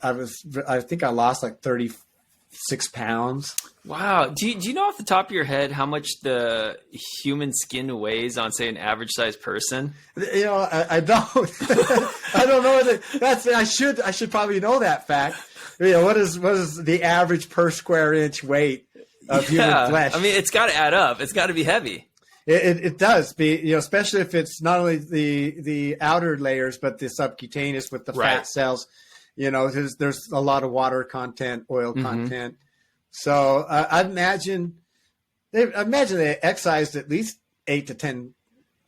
think I lost like 36 pounds. Wow. Do you know off the top of your head how much the human skin weighs on, say, an average sized person? I don't. I don't know. I should probably know that fact. What is the average per square inch weight of human flesh? I mean, it's got to add up. It's got to be heavy. It does be, especially if it's not only the outer layers, but the subcutaneous with the fat cells. There's a lot of water content, oil content. So I imagine they excised at least 8 to 10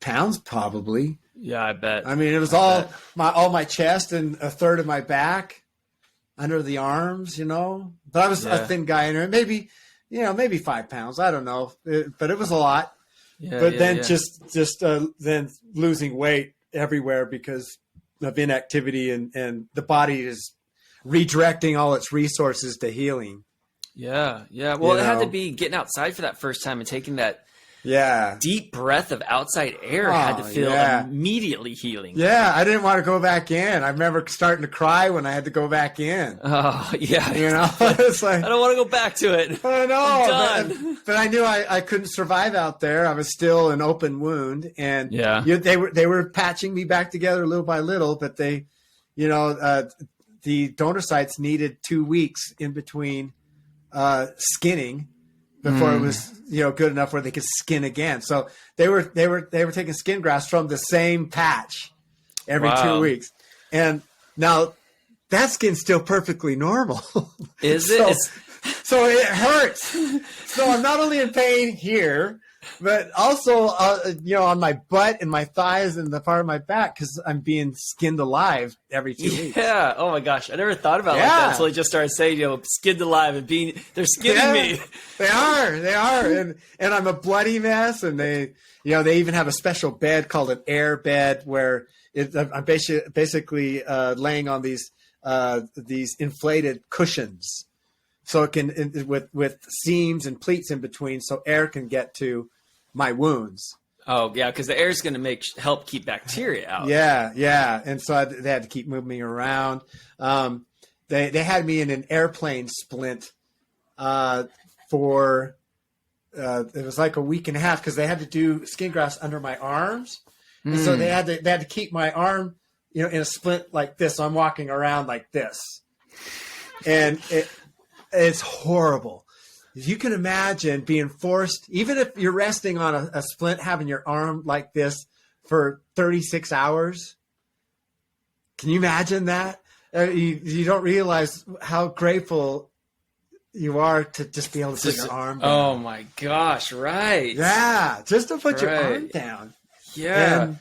pounds, probably. Yeah, I bet. I mean, it was all my chest and a third of my back, under the arms, But I was a thin guy, and maybe 5 pounds. I don't know, but it was a lot. Yeah, but then just then losing weight everywhere because of inactivity, and the body is redirecting all its resources to healing. Yeah. Well, it had to be getting outside for that first time and taking that deep breath of outside air had to feel immediately healing. Yeah, I didn't want to go back in. I remember starting to cry when I had to go back in. Oh, yeah. It's like, I don't want to go back to it. I know. I'm done. But I knew I couldn't survive out there. I was still an open wound, and they were patching me back together little by little. But they, the donor sites needed 2 weeks in between skinning before it was good enough where they could skin again. So they were taking skin grafts from the same patch every 2 weeks, and now that skin's still perfectly normal. Is it? So it hurts. So I'm not only in pain here, but also on my butt and my thighs and the part of my back, because I'm being skinned alive every 2 weeks. Yeah. Oh my gosh, I never thought about it like that until I just started saying, skinned alive and they're skinning me. They are, and I'm a bloody mess. And they even have a special bed called an air bed where I'm basically laying on these inflated cushions. So it can, with seams and pleats in between, so air can get to my wounds. Oh yeah, because the air is going to help keep bacteria out. Yeah, and so they had to keep moving me around. They had me in an airplane splint for it was like a week and a half, because they had to do skin grafts under my arms, and so they had to keep my arm in a splint like this. So I'm walking around like this, and it's horrible. You can imagine being forced, even if you're resting on a splint, having your arm like this for 36 hours. Can you imagine that? You don't realize how grateful you are to just be able to put your arm down. Oh my gosh, right. Yeah, just to put your arm down. Yeah. And,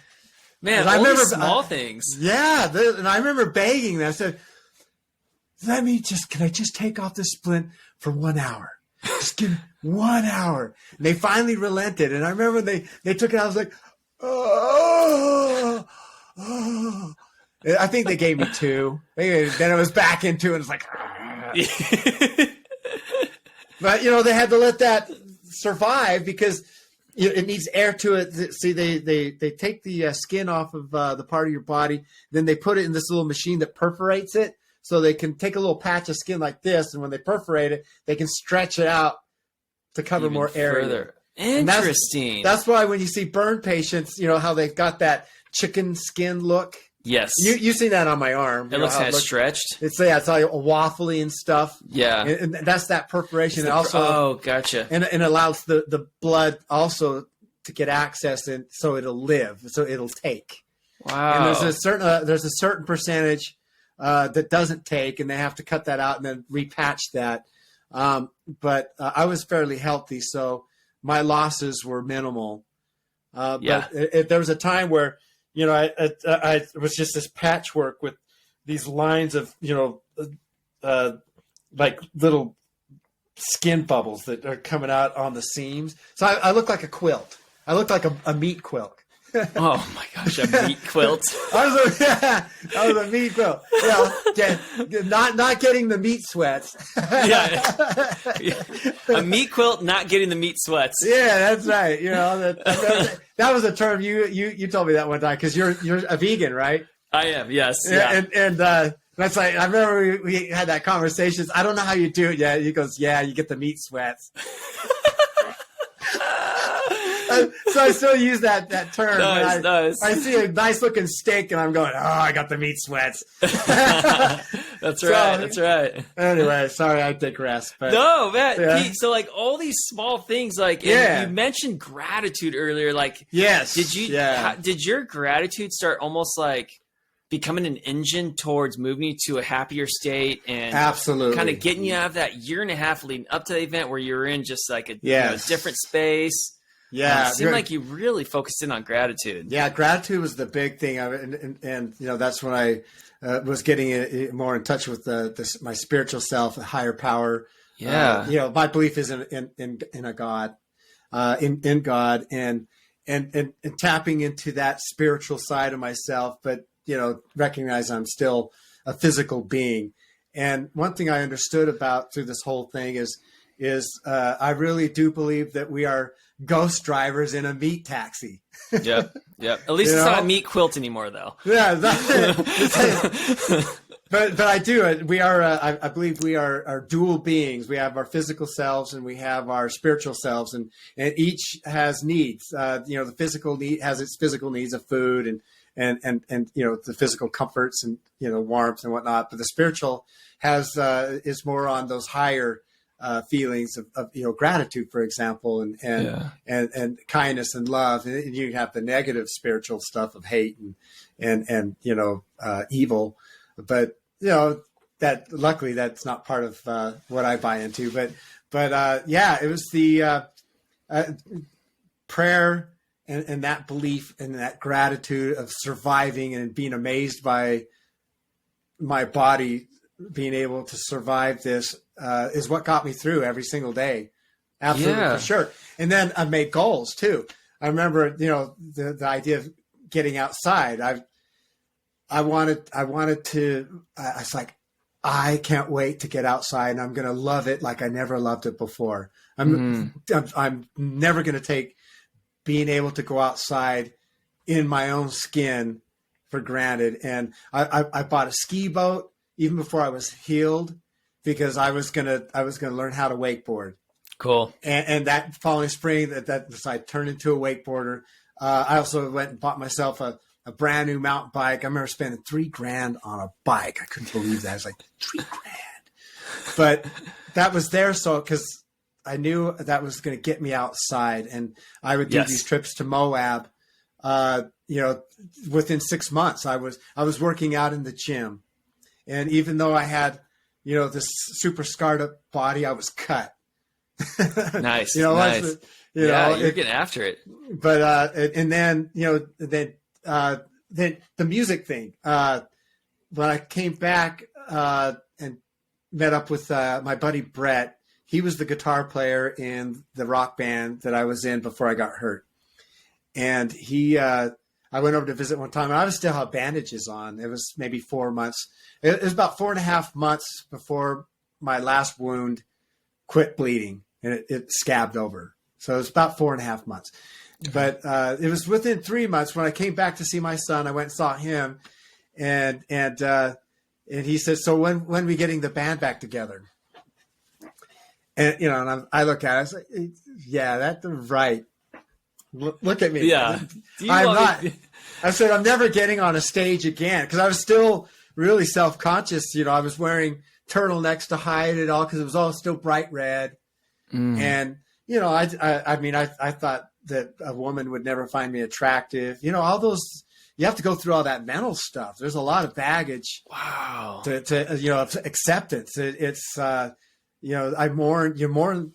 man, I remember small things. Yeah, and I remember begging them. I said, can I just take off this splint for 1 hour? Just give me 1 hour. And they finally relented. And I remember they took it out. I was like, oh. I think they gave me 2. Then it was back into it. It's like, but they had to let that survive, because it needs air to it. See, they take the skin off of the part of your body, then they put it in this little machine that perforates it, so they can take a little patch of skin like this, and when they perforate it, they can stretch it out to cover Even more area. further. Interesting. That's why when you see burn patients, how they've got that chicken skin look. Yes. You've seen that on my arm. It looks kind of stretched. It's all waffly and stuff. Yeah. And that's that perforation. Gotcha. And it allows the blood also to get access, and so it'll live. So it'll take. Wow. And there's a certain percentage that doesn't take, and they have to cut that out and then repatch that. But I was fairly healthy, so my losses were minimal. But there was a time where, I was just this patchwork with these lines of, like little skin bubbles that are coming out on the seams. So I look like a quilt. I look like a meat quilt. Oh my gosh, a meat quilt. I was a meat quilt. Not getting the meat sweats. A meat quilt, not getting the meat sweats. Yeah, that's right. That was a term you told me that one time, because you're a vegan, right? I am. Yes. Yeah. And that's like, I remember we had that conversation. I don't know how you do it yet. He goes, yeah, you get the meat sweats. So I still use that term. Nice. I see a nice looking steak and I'm going, oh, I got the meat sweats. That's right. Anyway, sorry, I digress. But no, man. Yeah. Pete, so like all these small things, like you mentioned gratitude earlier. Like, yes, did your gratitude start almost like becoming an engine towards moving you to a happier state, and absolutely kind of getting you out of that year and a half leading up to the event where you were in just like a different space? Yeah, it seemed like you really focused in on gratitude. Yeah, gratitude was the big thing, and that's when I was getting more in touch with my spiritual self, a higher power. Yeah, my belief is in a God, in God, and tapping into that spiritual side of myself, but recognize I'm still a physical being. And one thing I understood about through this whole thing is I really do believe that we are ghost drivers in a meat taxi. Yep. At least it's not a meat quilt anymore, though. Yeah, but I do. We are. I believe we are dual beings. We have our physical selves and we have our spiritual selves, and each has needs. The physical need has its physical needs of food and the physical comforts and warmth and whatnot. But the spiritual is more on those higher feelings of gratitude, for example, and kindness and love. And you have the negative spiritual stuff of hate and evil, but that luckily that's not part of what I buy into. But it was the prayer and that belief and that gratitude of surviving and being amazed by my body being able to survive this is what got me through every single day. Absolutely, for sure. And then I made goals too. I remember, the idea of getting outside. I was like, I can't wait to get outside, and I'm going to love it like I never loved it before. I'm never going to take being able to go outside in my own skin for granted. And I bought a ski boat even before I was healed, because I was gonna learn how to wakeboard. Cool. And that following spring, so I turned into a wakeboarder. I also went and bought myself a brand new mountain bike. I remember spending $3,000 on a bike. I couldn't believe that. I was like, $3,000. But that was there, because I knew that was going to get me outside, and I would do these trips to Moab. Within 6 months, I was working out in the gym. And even though I had, this super scarred up body, I was cut. Nice. Nice. You're getting after it. But, and then, then the music thing, when I came back, and met up with, my buddy Brett, he was the guitar player in the rock band that I was in before I got hurt. And I went over to visit one time, and I still had bandages on. It was maybe 4 months. It was about 4.5 months before my last wound quit bleeding, and it scabbed over. So it was about 4.5 months. But it was within 3 months when I came back to see my son. I went and saw him, and he said, "So when are we getting the band back together?" And and I look at it, I was like, "Yeah, that's right. Look at me. Yeah, I'm not." I said, "I'm never getting on a stage again," because I was still really self-conscious. I was wearing turtlenecks to hide it all because it was all still bright red, and I thought that a woman would never find me attractive. All those, you have to go through all that mental stuff. There's a lot of baggage. Wow. To acceptance. It's I mourn. You mourn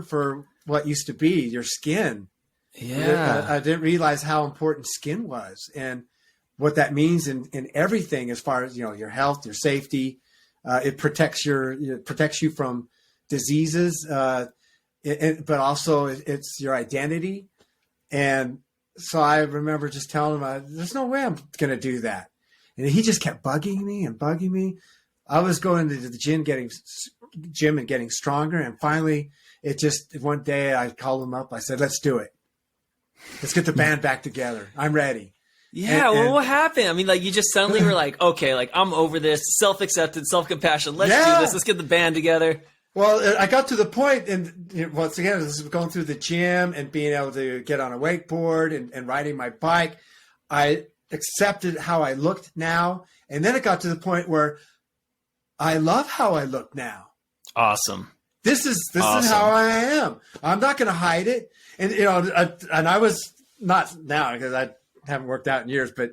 for what used to be your skin. Yeah. I didn't realize how important skin was and what that means in everything as far as, your health, your safety. It protects you from diseases. But also it's your identity. And so I remember just telling him, there's no way I'm going to do that. And he just kept bugging me. I was going to the gym and getting stronger. And finally, one day I called him up. I said, let's do it. Let's get the band back together. I'm ready. Yeah. Well, what happened? I mean, you just suddenly were like, okay, I'm over this. Self-acceptance, self-compassion. Let's do this. Let's get the band together. Well, I got to the point, and once again, this is going through the gym and being able to get on a wakeboard and riding my bike. I accepted how I looked now. And then it got to the point where I love how I look now. Awesome. This is how I am. I'm not going to hide it. And, I was not now because I haven't worked out in years, but,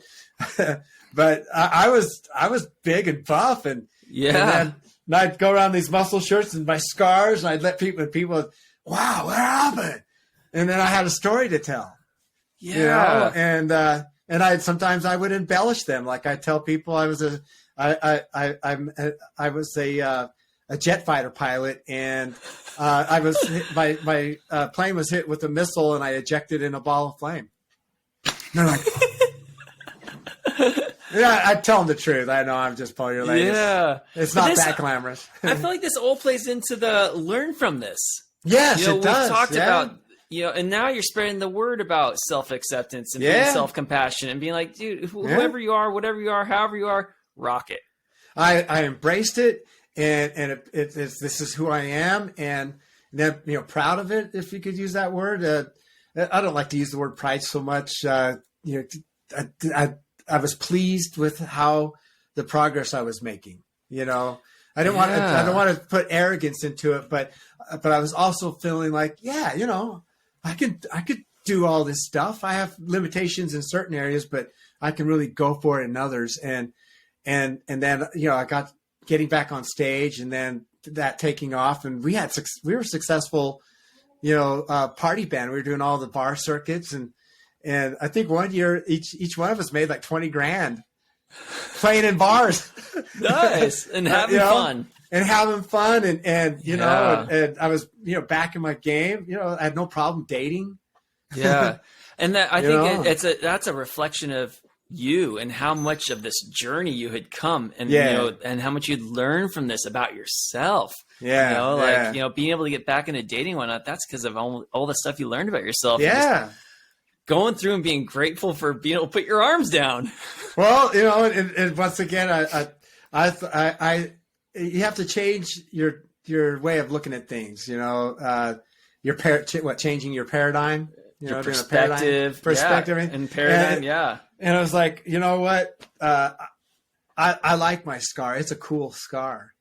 but I was big and buff and then I'd go around these muscle shirts and my scars and I'd let people, wow, what happened? And then I had a story to tell. Yeah. And sometimes I would embellish them. Like I tell people I was a jet fighter pilot, and my plane was hit with a missile, and I ejected in a ball of flame. And they're like, yeah, I tell them the truth. I know I'm just pulling your leg. Yeah, it's not that glamorous. I feel like this all plays into the learn from this. Yes, it does. We've talked about. And now you're spreading the word about self-acceptance and being self-compassion and being like, dude, whoever you are, whatever you are, however you are, rock it. I embraced it, and this is who I am, and then proud of it, if you could use that word. I don't like to use the word pride so much. I was pleased with how the progress I was making. I don't want to put arrogance into it, but I was also feeling like, I could do all this stuff. I have limitations in certain areas, but I can really go for it in others. And then, I got getting back on stage and then that taking off, and we were successful, party band. We were doing all the bar circuits, and I think one year each one of us made like 20 grand playing in bars. Nice. And having fun. And having fun, and I was back in my game. I had no problem dating. Yeah, and that I think that's a reflection of you and how much of this journey you had come, and and how much you'd learned from this about yourself. Yeah, being able to get back into dating and whatnot. That's because of all the stuff you learned about yourself. Yeah, going through and being grateful for being able to put your arms down. Well, and once again, I you have to change your way of looking at things. Changing your paradigm, your perspective, and paradigm, And I was like, you know what? I like my scar. It's a cool scar.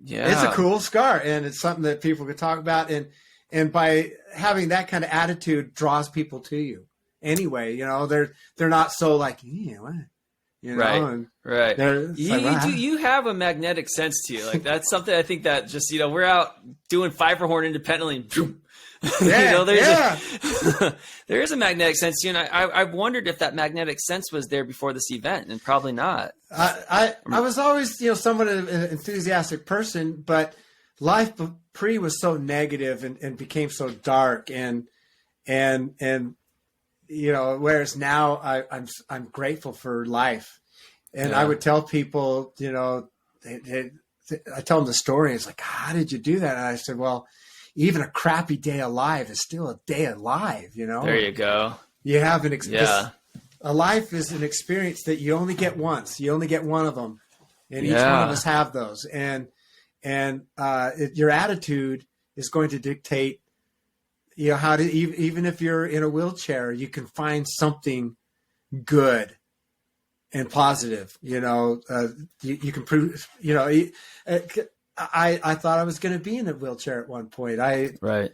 Yeah, it's a cool scar, and it's something that people could talk about. And by having that kind of attitude, draws people to you. Anyway, they're not so like, what? Right. You have a magnetic sense to you. Like that's something I think that just, we're out doing Fiverhorn independently. And there is a magnetic sense to you. And I've wondered if that magnetic sense was there before this event, and probably not. I was always, somewhat an enthusiastic person, but life pre was so negative and became so dark and whereas now I'm grateful for life. And I would tell people, I tell them the story. It's like, how did you do that? And I said, well, even a crappy day alive is still a day alive, you know? There you go. You have a life is an experience that you only get once. You only get one of them. And each one of us have those. And your attitude is going to dictate, you know, how to, even if you're in a wheelchair, you can find something good and positive, you know. You can prove, you know, I thought I was going to be in a wheelchair at one point. Right.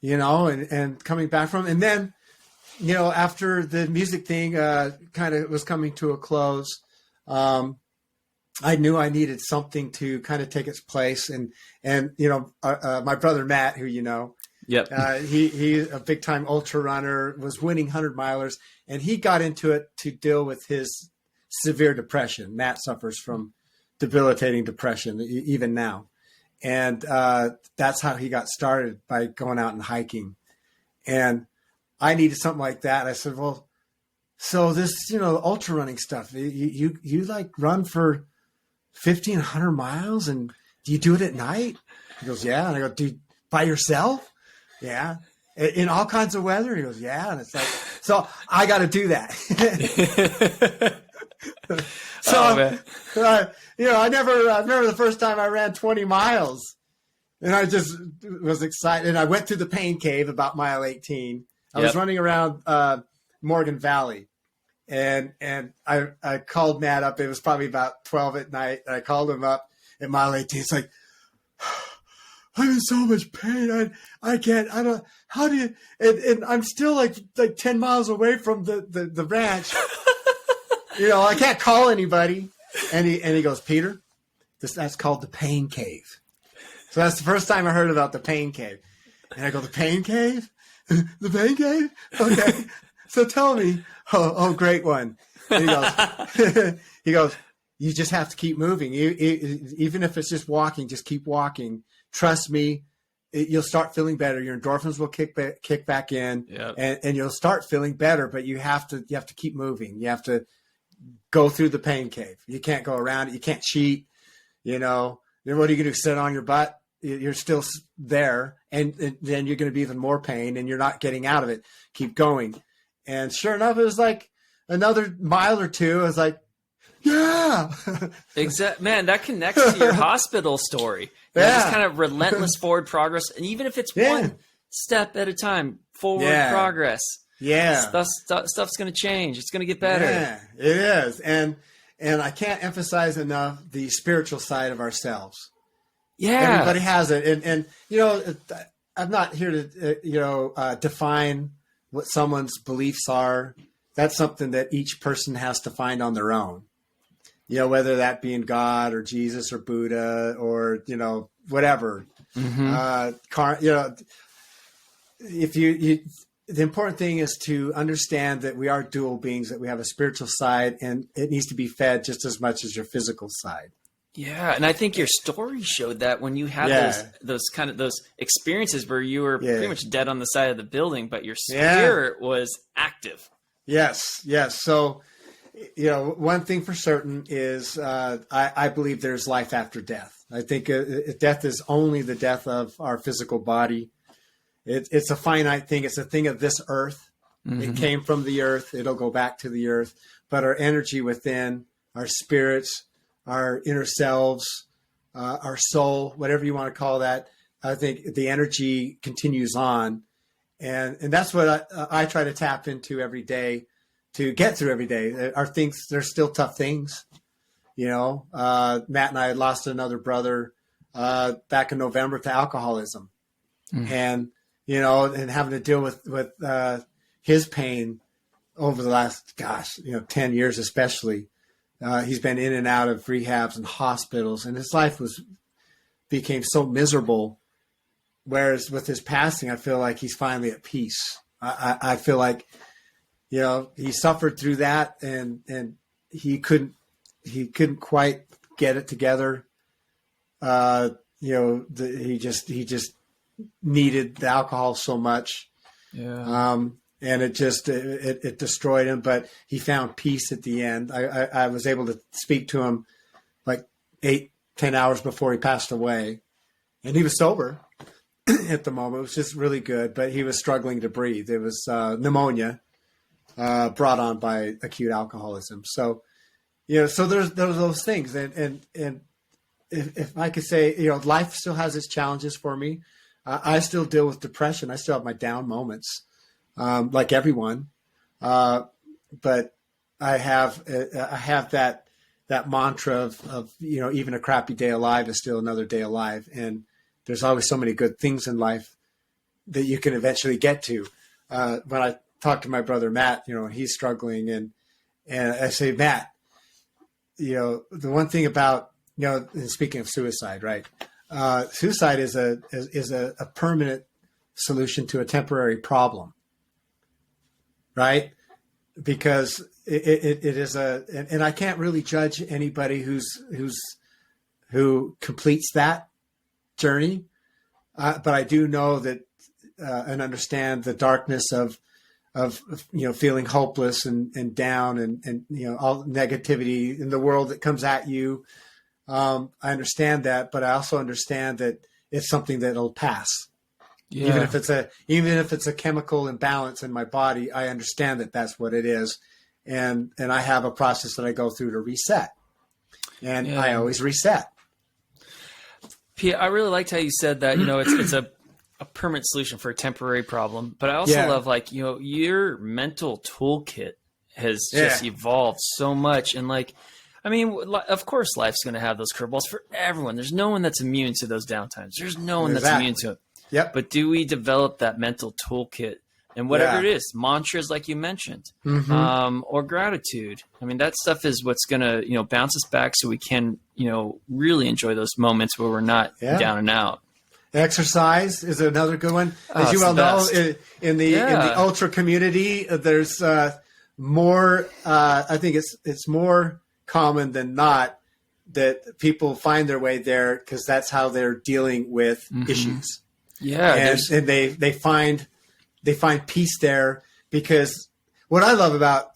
You know, and coming back from, and then, you know, after the music thing kind of was coming to a close, I knew I needed something to kind of take its place. And you know, my brother Matt, who you know, yep, he's a big time ultra runner, was winning 100-milers, and he got into it to deal with his severe depression. Matt suffers from debilitating depression even now, and that's how he got started, by going out and hiking. And I needed something like that. I said, well, so this, you know, ultra running stuff, you like run for 1,500 miles, and do you do it at night? He goes, yeah. And I go, do you, by yourself? Yeah. In all kinds of weather? He goes, yeah. And it's like, so I got to do that. You know, I remember the first time I ran 20 miles, and I just was excited. And I went through the pain cave about mile 18. I was running around Morgan Valley. And I called Matt up. It was probably about 12 at night. And I called him up at mile 18. It's like, I'm in so much pain. I can't, I don't, how do you, and I'm still like 10 miles away from the ranch. You know, I can't call anybody. And he goes, Peter, that's called the pain cave. So that's the first time I heard about the pain cave. And I go, the pain cave? The pain cave? Okay. So tell me. Oh, great one. And he goes, you just have to keep moving. Even if it's just walking, just keep walking. Trust me, you'll start feeling better. Your endorphins will kick back in, and you'll start feeling better. But you have to keep moving. You have to go through the pain cave. You can't go around it. You can't cheat. You know, then what are you going to do? Sit on your butt? You're still there, and then you're going to be even more pain, and you're not getting out of it. Keep going. And sure enough, it was like another mile or two. I was like, yeah. Exactly. Man, that connects to your hospital story. You know, just kind of relentless forward progress. And even if it's one step at a time, forward progress. Yeah. Stuff's going to change. It's going to get better. Yeah, it is. And I can't emphasize enough the spiritual side of ourselves. Yeah. Everybody has it. And you know, I'm not here to, define what someone's beliefs are. That's something that each person has to find on their own. You know, whether that be in God or Jesus or Buddha or, you know, whatever. Mm-hmm. You know, the important thing is to understand that we are dual beings, that we have a spiritual side, and it needs to be fed just as much as your physical side. Yeah, and I think your story showed that when you had those experiences where you were pretty much dead on the side of the building, but your spirit was active. Yes. So, you know, one thing for certain is I believe there's life after death. I think death is only the death of our physical body. It's a finite thing. It's a thing of this earth. Mm-hmm. It came from the earth. It'll go back to the earth. But our energy within, our spirits, our inner selves, our soul, whatever you want to call that, I think the energy continues on. And that's what I try to tap into every day to get through every day. Our things, there's still tough things. You know, Matt and I had lost another brother back in November to alcoholism. Mm. And, you know, and having to deal with his pain over the last, 10 years especially. He's been in and out of rehabs and hospitals, and his life became so miserable. Whereas with his passing, I feel like he's finally at peace. I feel like, you know, he suffered through that, and he couldn't quite get it together. You know, he just needed the alcohol so much. Yeah. And it destroyed him, but he found peace at the end. I was able to speak to him like 8-10 hours before he passed away, and he was sober. at the moment, which is really good, but he was struggling to breathe. It was pneumonia brought on by acute alcoholism. So, so there's those things. And if I could say, life still has its challenges for me. I still deal with depression. I still have my down moments, like everyone. But I have that mantra of even a crappy day alive is still another day alive. And there's always so many good things in life that you can eventually get to. When I talk to my brother, Matt, he's struggling and I say, Matt, the one thing about, and speaking of suicide, right? Suicide is a permanent solution to a temporary problem, right? Because it is and I can't really judge anybody who completes that journey. But I do know that, and understand the darkness of feeling hopeless and down and all negativity in the world that comes at you. I understand that, but I also understand that it's something that'll pass. Yeah. Even if it's a chemical imbalance in my body, I understand that that's what it is. And I have a process that I go through to reset, and I always reset. Pete, I really liked how you said that, it's a permanent solution for a temporary problem, but I also love your mental toolkit has just evolved so much. And of course life's going to have those curveballs for everyone. There's no one that's immune to those downtimes. There's no one that's immune to it. Yep. But do we develop that mental toolkit and whatever it is, mantras like you mentioned, or gratitude? I mean, that stuff is what's going to, bounce us back so we can, really enjoy those moments where we're not down and out. Exercise is another good one. As you well know, in the ultra community, there's more. I think it's more common than not that people find their way there because that's how they're dealing with issues. Yeah, and they find peace there, because what I love about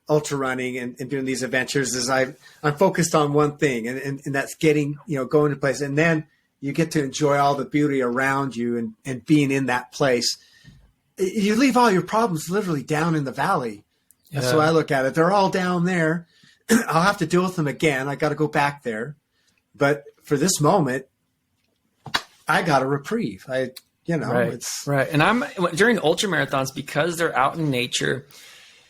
ultra running and doing these adventures is I'm focused on one thing, and that's getting going to place, and then you get to enjoy all the beauty around you and being in that place. You leave all your problems literally down in the valley. Yeah. That's the way I look at it. They're all down there. I'll have to deal with them again. I got to go back there. But for this moment, I got a reprieve. It's right. And I'm during ultra marathons, because they're out in nature,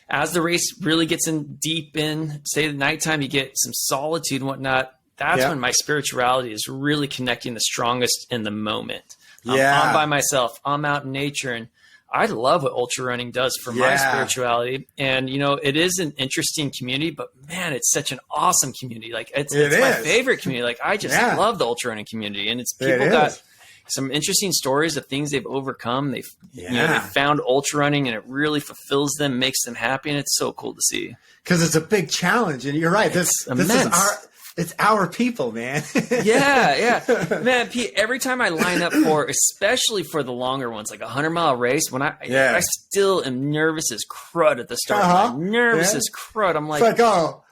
as the race really gets deep in, say the nighttime, you get some solitude and whatnot. That's when my spirituality is really connecting the strongest in the moment. I'm by myself. I'm out in nature, and I love what ultra running does for my spirituality. And, it is an interesting community, but man, it's such an awesome community. It's my favorite community. I just love the ultra running community, and it's people got some interesting stories of things they've overcome. They've found ultra running, and it really fulfills them, makes them happy. And it's so cool to see. Cause it's a big challenge, and you're right. This is it's our people, man. Man, Pete, every time I line up especially for the longer ones, like a 100-mile race, when I still am nervous as crud at the start. I'm nervous as crud. I'm like,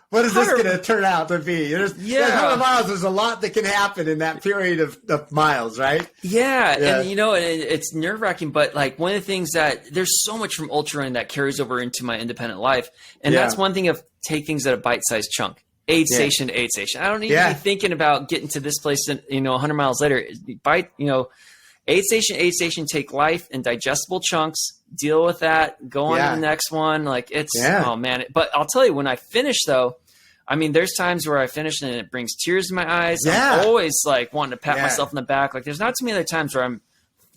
what is this going to turn out to be? 100 miles, there's a lot that can happen in that period of miles, right? Yeah. And it's nerve-wracking, but one of the things that there's so much from ultra running that carries over into my independent life. And that's one thing of take things at a bite-sized chunk. Aid station to aid station. I don't need to be thinking about getting to this place, 100 miles later. Aid station, take life in digestible chunks, deal with that, go on to the next one. Oh man. But I'll tell you, when I finish though, I mean, there's times where I finish and it brings tears in my eyes. I'm always wanting to pat myself in the back. There's not too many other times where I'm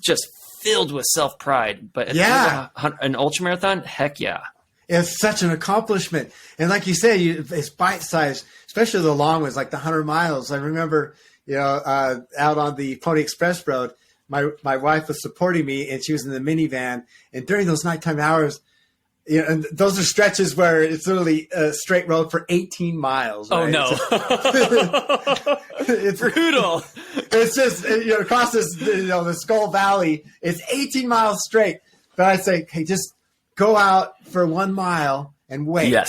just filled with self-pride, but at the end of an ultra marathon, heck yeah. It's such an accomplishment. And like you say, it's bite-sized, especially the long ones, like the 100 miles. I remember, out on the Pony Express Road, my wife was supporting me, and she was in the minivan. And during those nighttime hours, and those are stretches where it's literally a straight road for 18 miles. Right? Oh, no. It's brutal. It's just, across this, the Skull Valley, it's 18 miles straight. But I'd say, hey, just go out for 1 mile and wait. Yes.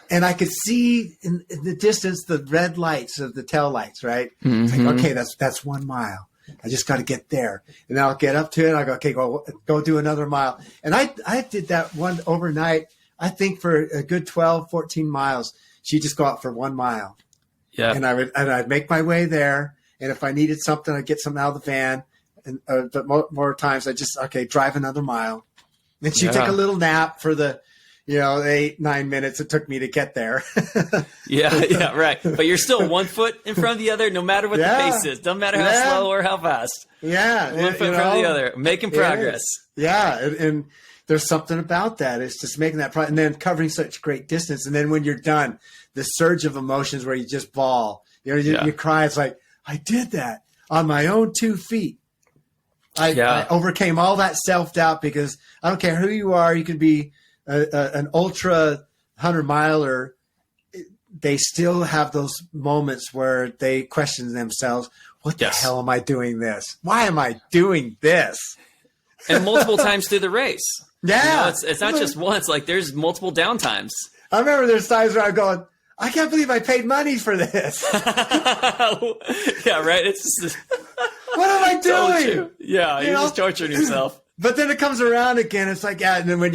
And I could see in the distance the red lights of the tail lights, right? It's okay, that's 1 mile. I just got to get there. And then I'll get up to it. I go, okay, go do another mile. And I did that one overnight, I think for a good 12, 14 miles. She'd just go out for 1 mile. Yeah. And I'd make my way there. And if I needed something, I'd get something out of the van. And but more times I just, drive another mile. And she'd take a little nap for the, 8-9 minutes it took me to get there. Yeah, right. But you're still 1 foot in front of the other, no matter what the pace is. Doesn't matter how slow or how fast. Yeah. 1 foot in front of the other, making progress. Yeah. And there's something about that. It's just making that and then covering such great distance. And then when you're done, the surge of emotions where you just bawl, you cry. It's like, I did that on my own 2 feet. I overcame all that self-doubt because I don't care who you are. You can be an ultra 100-miler. They still have those moments where they question themselves. What the hell am I doing this? Why am I doing this? And multiple times through the race. Yeah. It's not just once. Like there's multiple downtimes. I remember there's times where I'm going, I can't believe I paid money for this. Yeah, right. It's just, what am I doing? Yeah, you're just torturing yourself. But then it comes around again. It's like, and then when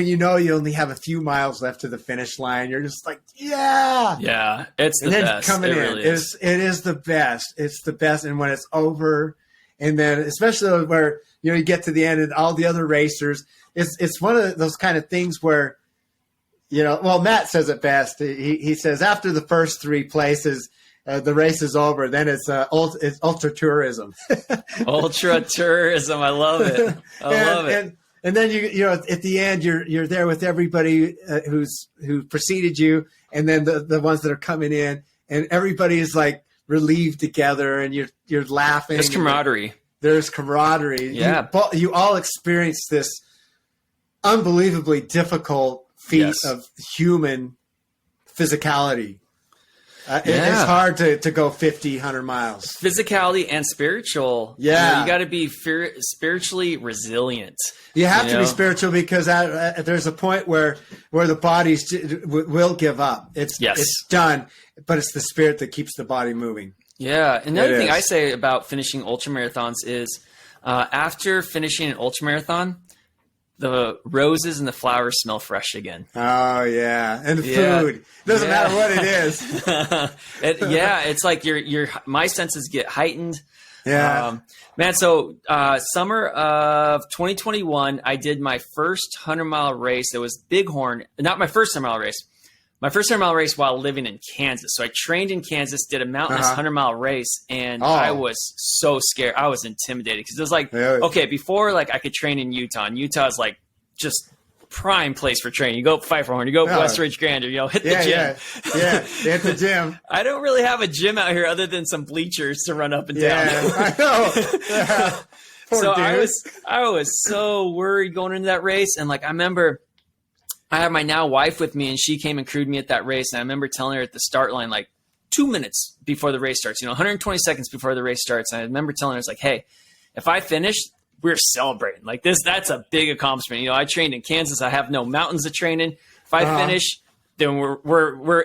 you only have a few miles left to the finish line, you're just like, yeah, it's the best. Coming in, really it is the best. It's the best. And when it's over, and then especially where you get to the end and all the other racers, it's one of those kind of things where. Matt says it best. He says after the first 3 places, the race is over. Then it's ultra tourism. Ultra tourism. I love it. I love it. And then at the end you're there with everybody who preceded you, and then the ones that are coming in, and everybody is like relieved together, and you're laughing. There's camaraderie. There's camaraderie. Yeah. You all experience this unbelievably difficult feat of human physicality. It's hard to go 50, 100 miles. Physicality and spiritual. Yeah. You got to be spiritually resilient. You have to be spiritual because there's a point where the body will give up. It's done, but it's the spirit that keeps the body moving. Yeah. Another thing I say about finishing ultramarathons is after finishing an ultramarathon, the roses and the flowers smell fresh again. Oh yeah, and food doesn't matter what it is. It's like my senses get heightened. Yeah, man. So summer of 2021, I did my first 100-mile race. It was Bighorn. Not my first 100-mile race. My first 100-mile race while living in Kansas. So I trained in Kansas, did a mountainous 100-mile race, and I was so scared. I was intimidated because it was like, okay, before I could train in Utah, and Utah is like just prime place for training. You go up Pfeiffer Horn, you go up West Ridge Grander, hit the gym. Yeah, hit the gym. I don't really have a gym out here other than some bleachers to run up and down. I know. Yeah. So I was so worried going into that race, and I remember I had my now wife with me, and she came and crewed me at that race. And I remember telling her at the start line, 2 minutes before the race starts, 120 seconds before the race starts. And I remember telling her, hey, if I finish, we're celebrating that's a big accomplishment. I trained in Kansas. I have no mountains to train in. If I finish, then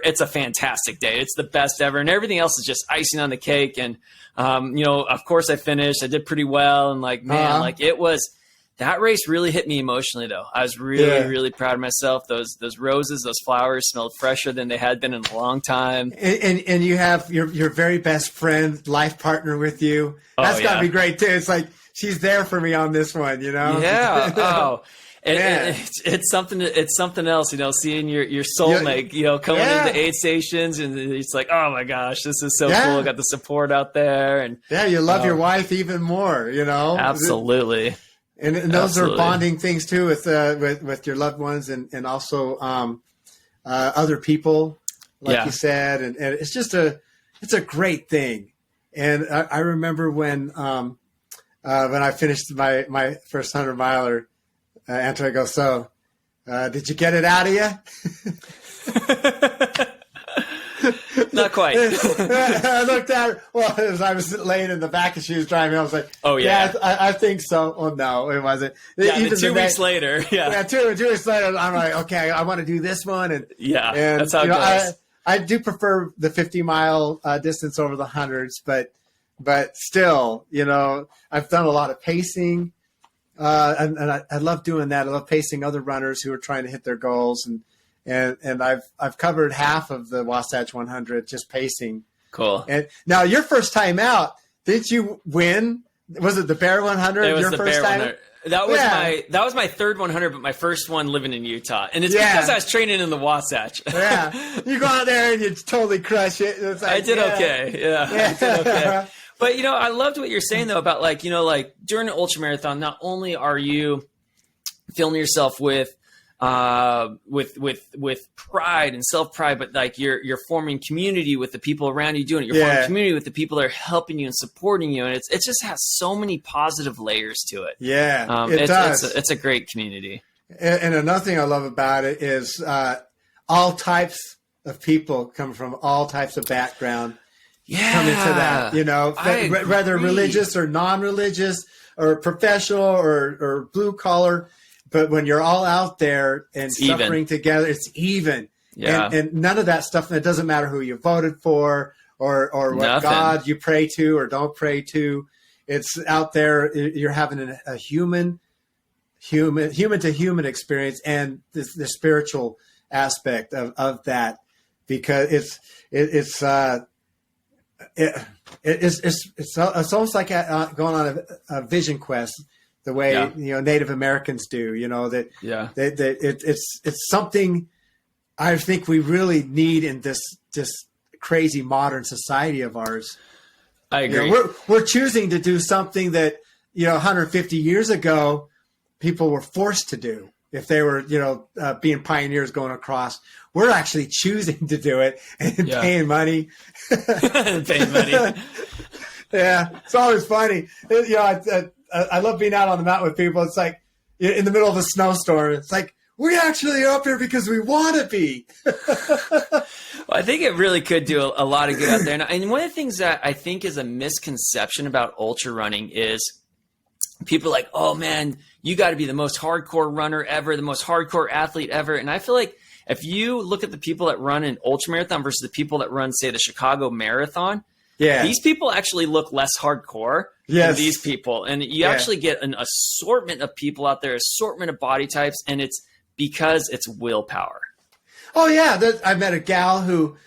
it's a fantastic day. It's the best ever. And everything else is just icing on the cake. And, of course I finished, I did pretty well. And it was, that race really hit me emotionally, though. I was really, really proud of myself. Those roses, those flowers smelled fresher than they had been in a long time. And you have your very best friend, life partner with you. That's got to be great, too. It's like she's there for me on this one, Yeah. Oh, it's something else, seeing your soulmate, coming into aid stations, and it's like, oh my gosh, this is so cool. I got the support out there. And you love your wife even more, Absolutely. And those are bonding things too with your loved ones and also other people, like you said, and it's just it's a great thing. And I remember when I finished my first 100-miler, Antoine goes, so did you get it out of you? Not quite. I looked at her. Well, as I was laying in the back and she was driving, I was like, "Oh yeah, I think so." Well, no, it wasn't. Yeah, even 2 weeks later, 2 weeks later, I'm like, okay, I want to do this one, and that's how it goes. I do prefer the 50-mile distance over the hundreds, but but still, I've done a lot of pacing, and I love doing that. I love pacing other runners who are trying to hit their goals, and I've covered half of the Wasatch 100 just pacing. Cool. And now your first time out, did you win? Was it the Bear 100? It was your the first Bear time? 100. That was my third 100, but my first one living in Utah, and it's because I was training in the Wasatch. Yeah, you go out there and you totally crush it. It's like, I did okay. Yeah, I did okay. But I loved what you're saying though about like during an ultra marathon, not only are you filling yourself with pride and self-pride, but like you're forming community with the people around you doing it. You're forming community with the people that are helping you and supporting you. And it just has so many positive layers to it. Yeah, it does. It's a great community. And another thing I love about it is all types of people come from all types of background. Come into that, whether religious or non-religious or professional or blue collar. But when you're all out there and suffering together, it's even. Yeah. And none of that stuff, it doesn't matter who you voted for or what God you pray to or don't pray to. It's out there. You're having a human to human experience and the spiritual aspect of that, because it's almost like going on a vision quest. The way Native Americans do, it's something I think we really need in this crazy modern society of ours. I agree. We're choosing to do something that 150 years ago people were forced to do if they were being pioneers going across. We're actually choosing to do it and paying money. Paying money. Yeah, it's always funny. I love being out on the mountain with people. It's like in the middle of a snowstorm. It's like, we actually are up here because we want to be. Well, I think it really could do a lot of good out there. And one of the things that I think is a misconception about ultra running is people are like, oh man, you got to be the most hardcore runner ever, the most hardcore athlete ever. And I feel like if you look at the people that run an ultra marathon versus the people that run, say, the Chicago Marathon, these people actually look less hardcore than these people. And you actually get an assortment of people out there, assortment of body types, and it's because it's willpower. Oh, yeah. I met a gal who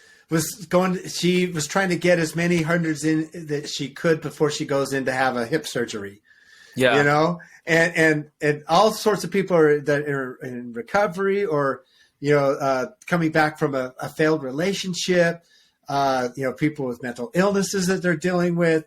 she was trying to get as many hundreds in that she could before she goes in to have a hip surgery. Yeah. And all sorts of people that are in recovery or, coming back from a failed relationship. People with mental illnesses that they're dealing with,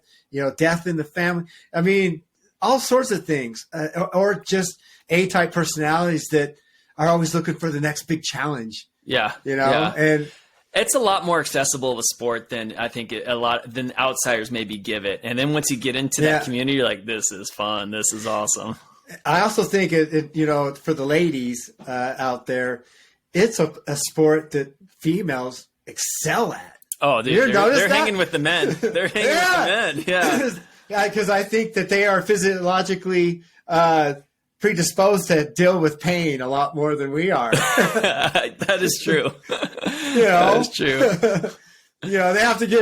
death in the family. I mean, all sorts of things, or just A-type personalities that are always looking for the next big challenge. Yeah. And it's a lot more accessible of a sport than I think than outsiders maybe give it. And then once you get into that community, you're like, this is fun. This is awesome. I also think for the ladies out there, it's a sport that females excel at. Oh, they're hanging with the men. They're hanging with the men. Yeah. Because I think that they are physiologically predisposed to deal with pain a lot more than we are. That is true. That is true.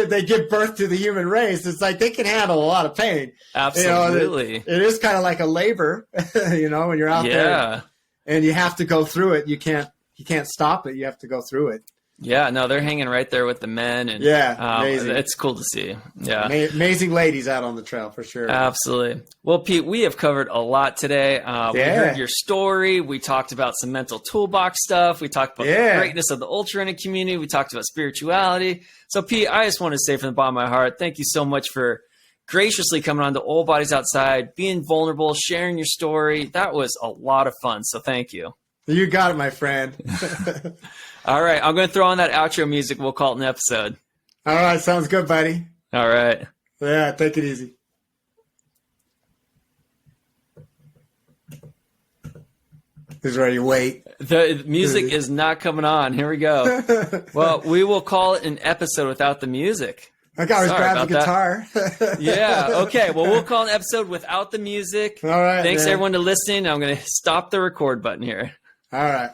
They give birth to the human race. It's like they can handle a lot of pain. Absolutely. It is kind of like a labor, when you're out there and you have to go through it. You can't stop it. You have to go through it. Yeah, no, they're hanging right there with the men, and amazing. It's cool to see. Yeah, amazing ladies out on the trail for sure. Absolutely. Well, Pete, we have covered a lot today. We heard your story. We talked about some mental toolbox stuff. We talked about the greatness of the ultra running community. We talked about spirituality. So, Pete, I just want to say from the bottom of my heart, thank you so much for graciously coming on to Old Bodies Outside, being vulnerable, sharing your story. That was a lot of fun. So, thank you. You got it, my friend. All right, I'm going to throw on that outro music. We'll call it an episode. All right, sounds good, buddy. All right. Yeah, take it easy. This is where you wait. The music is not coming on. Here we go. Well, we will call it an episode without the music. I always grab the guitar. Yeah, okay. Well, we'll call an episode without the music. All right. Thanks, everyone, to listening. I'm going to stop the record button here. All right.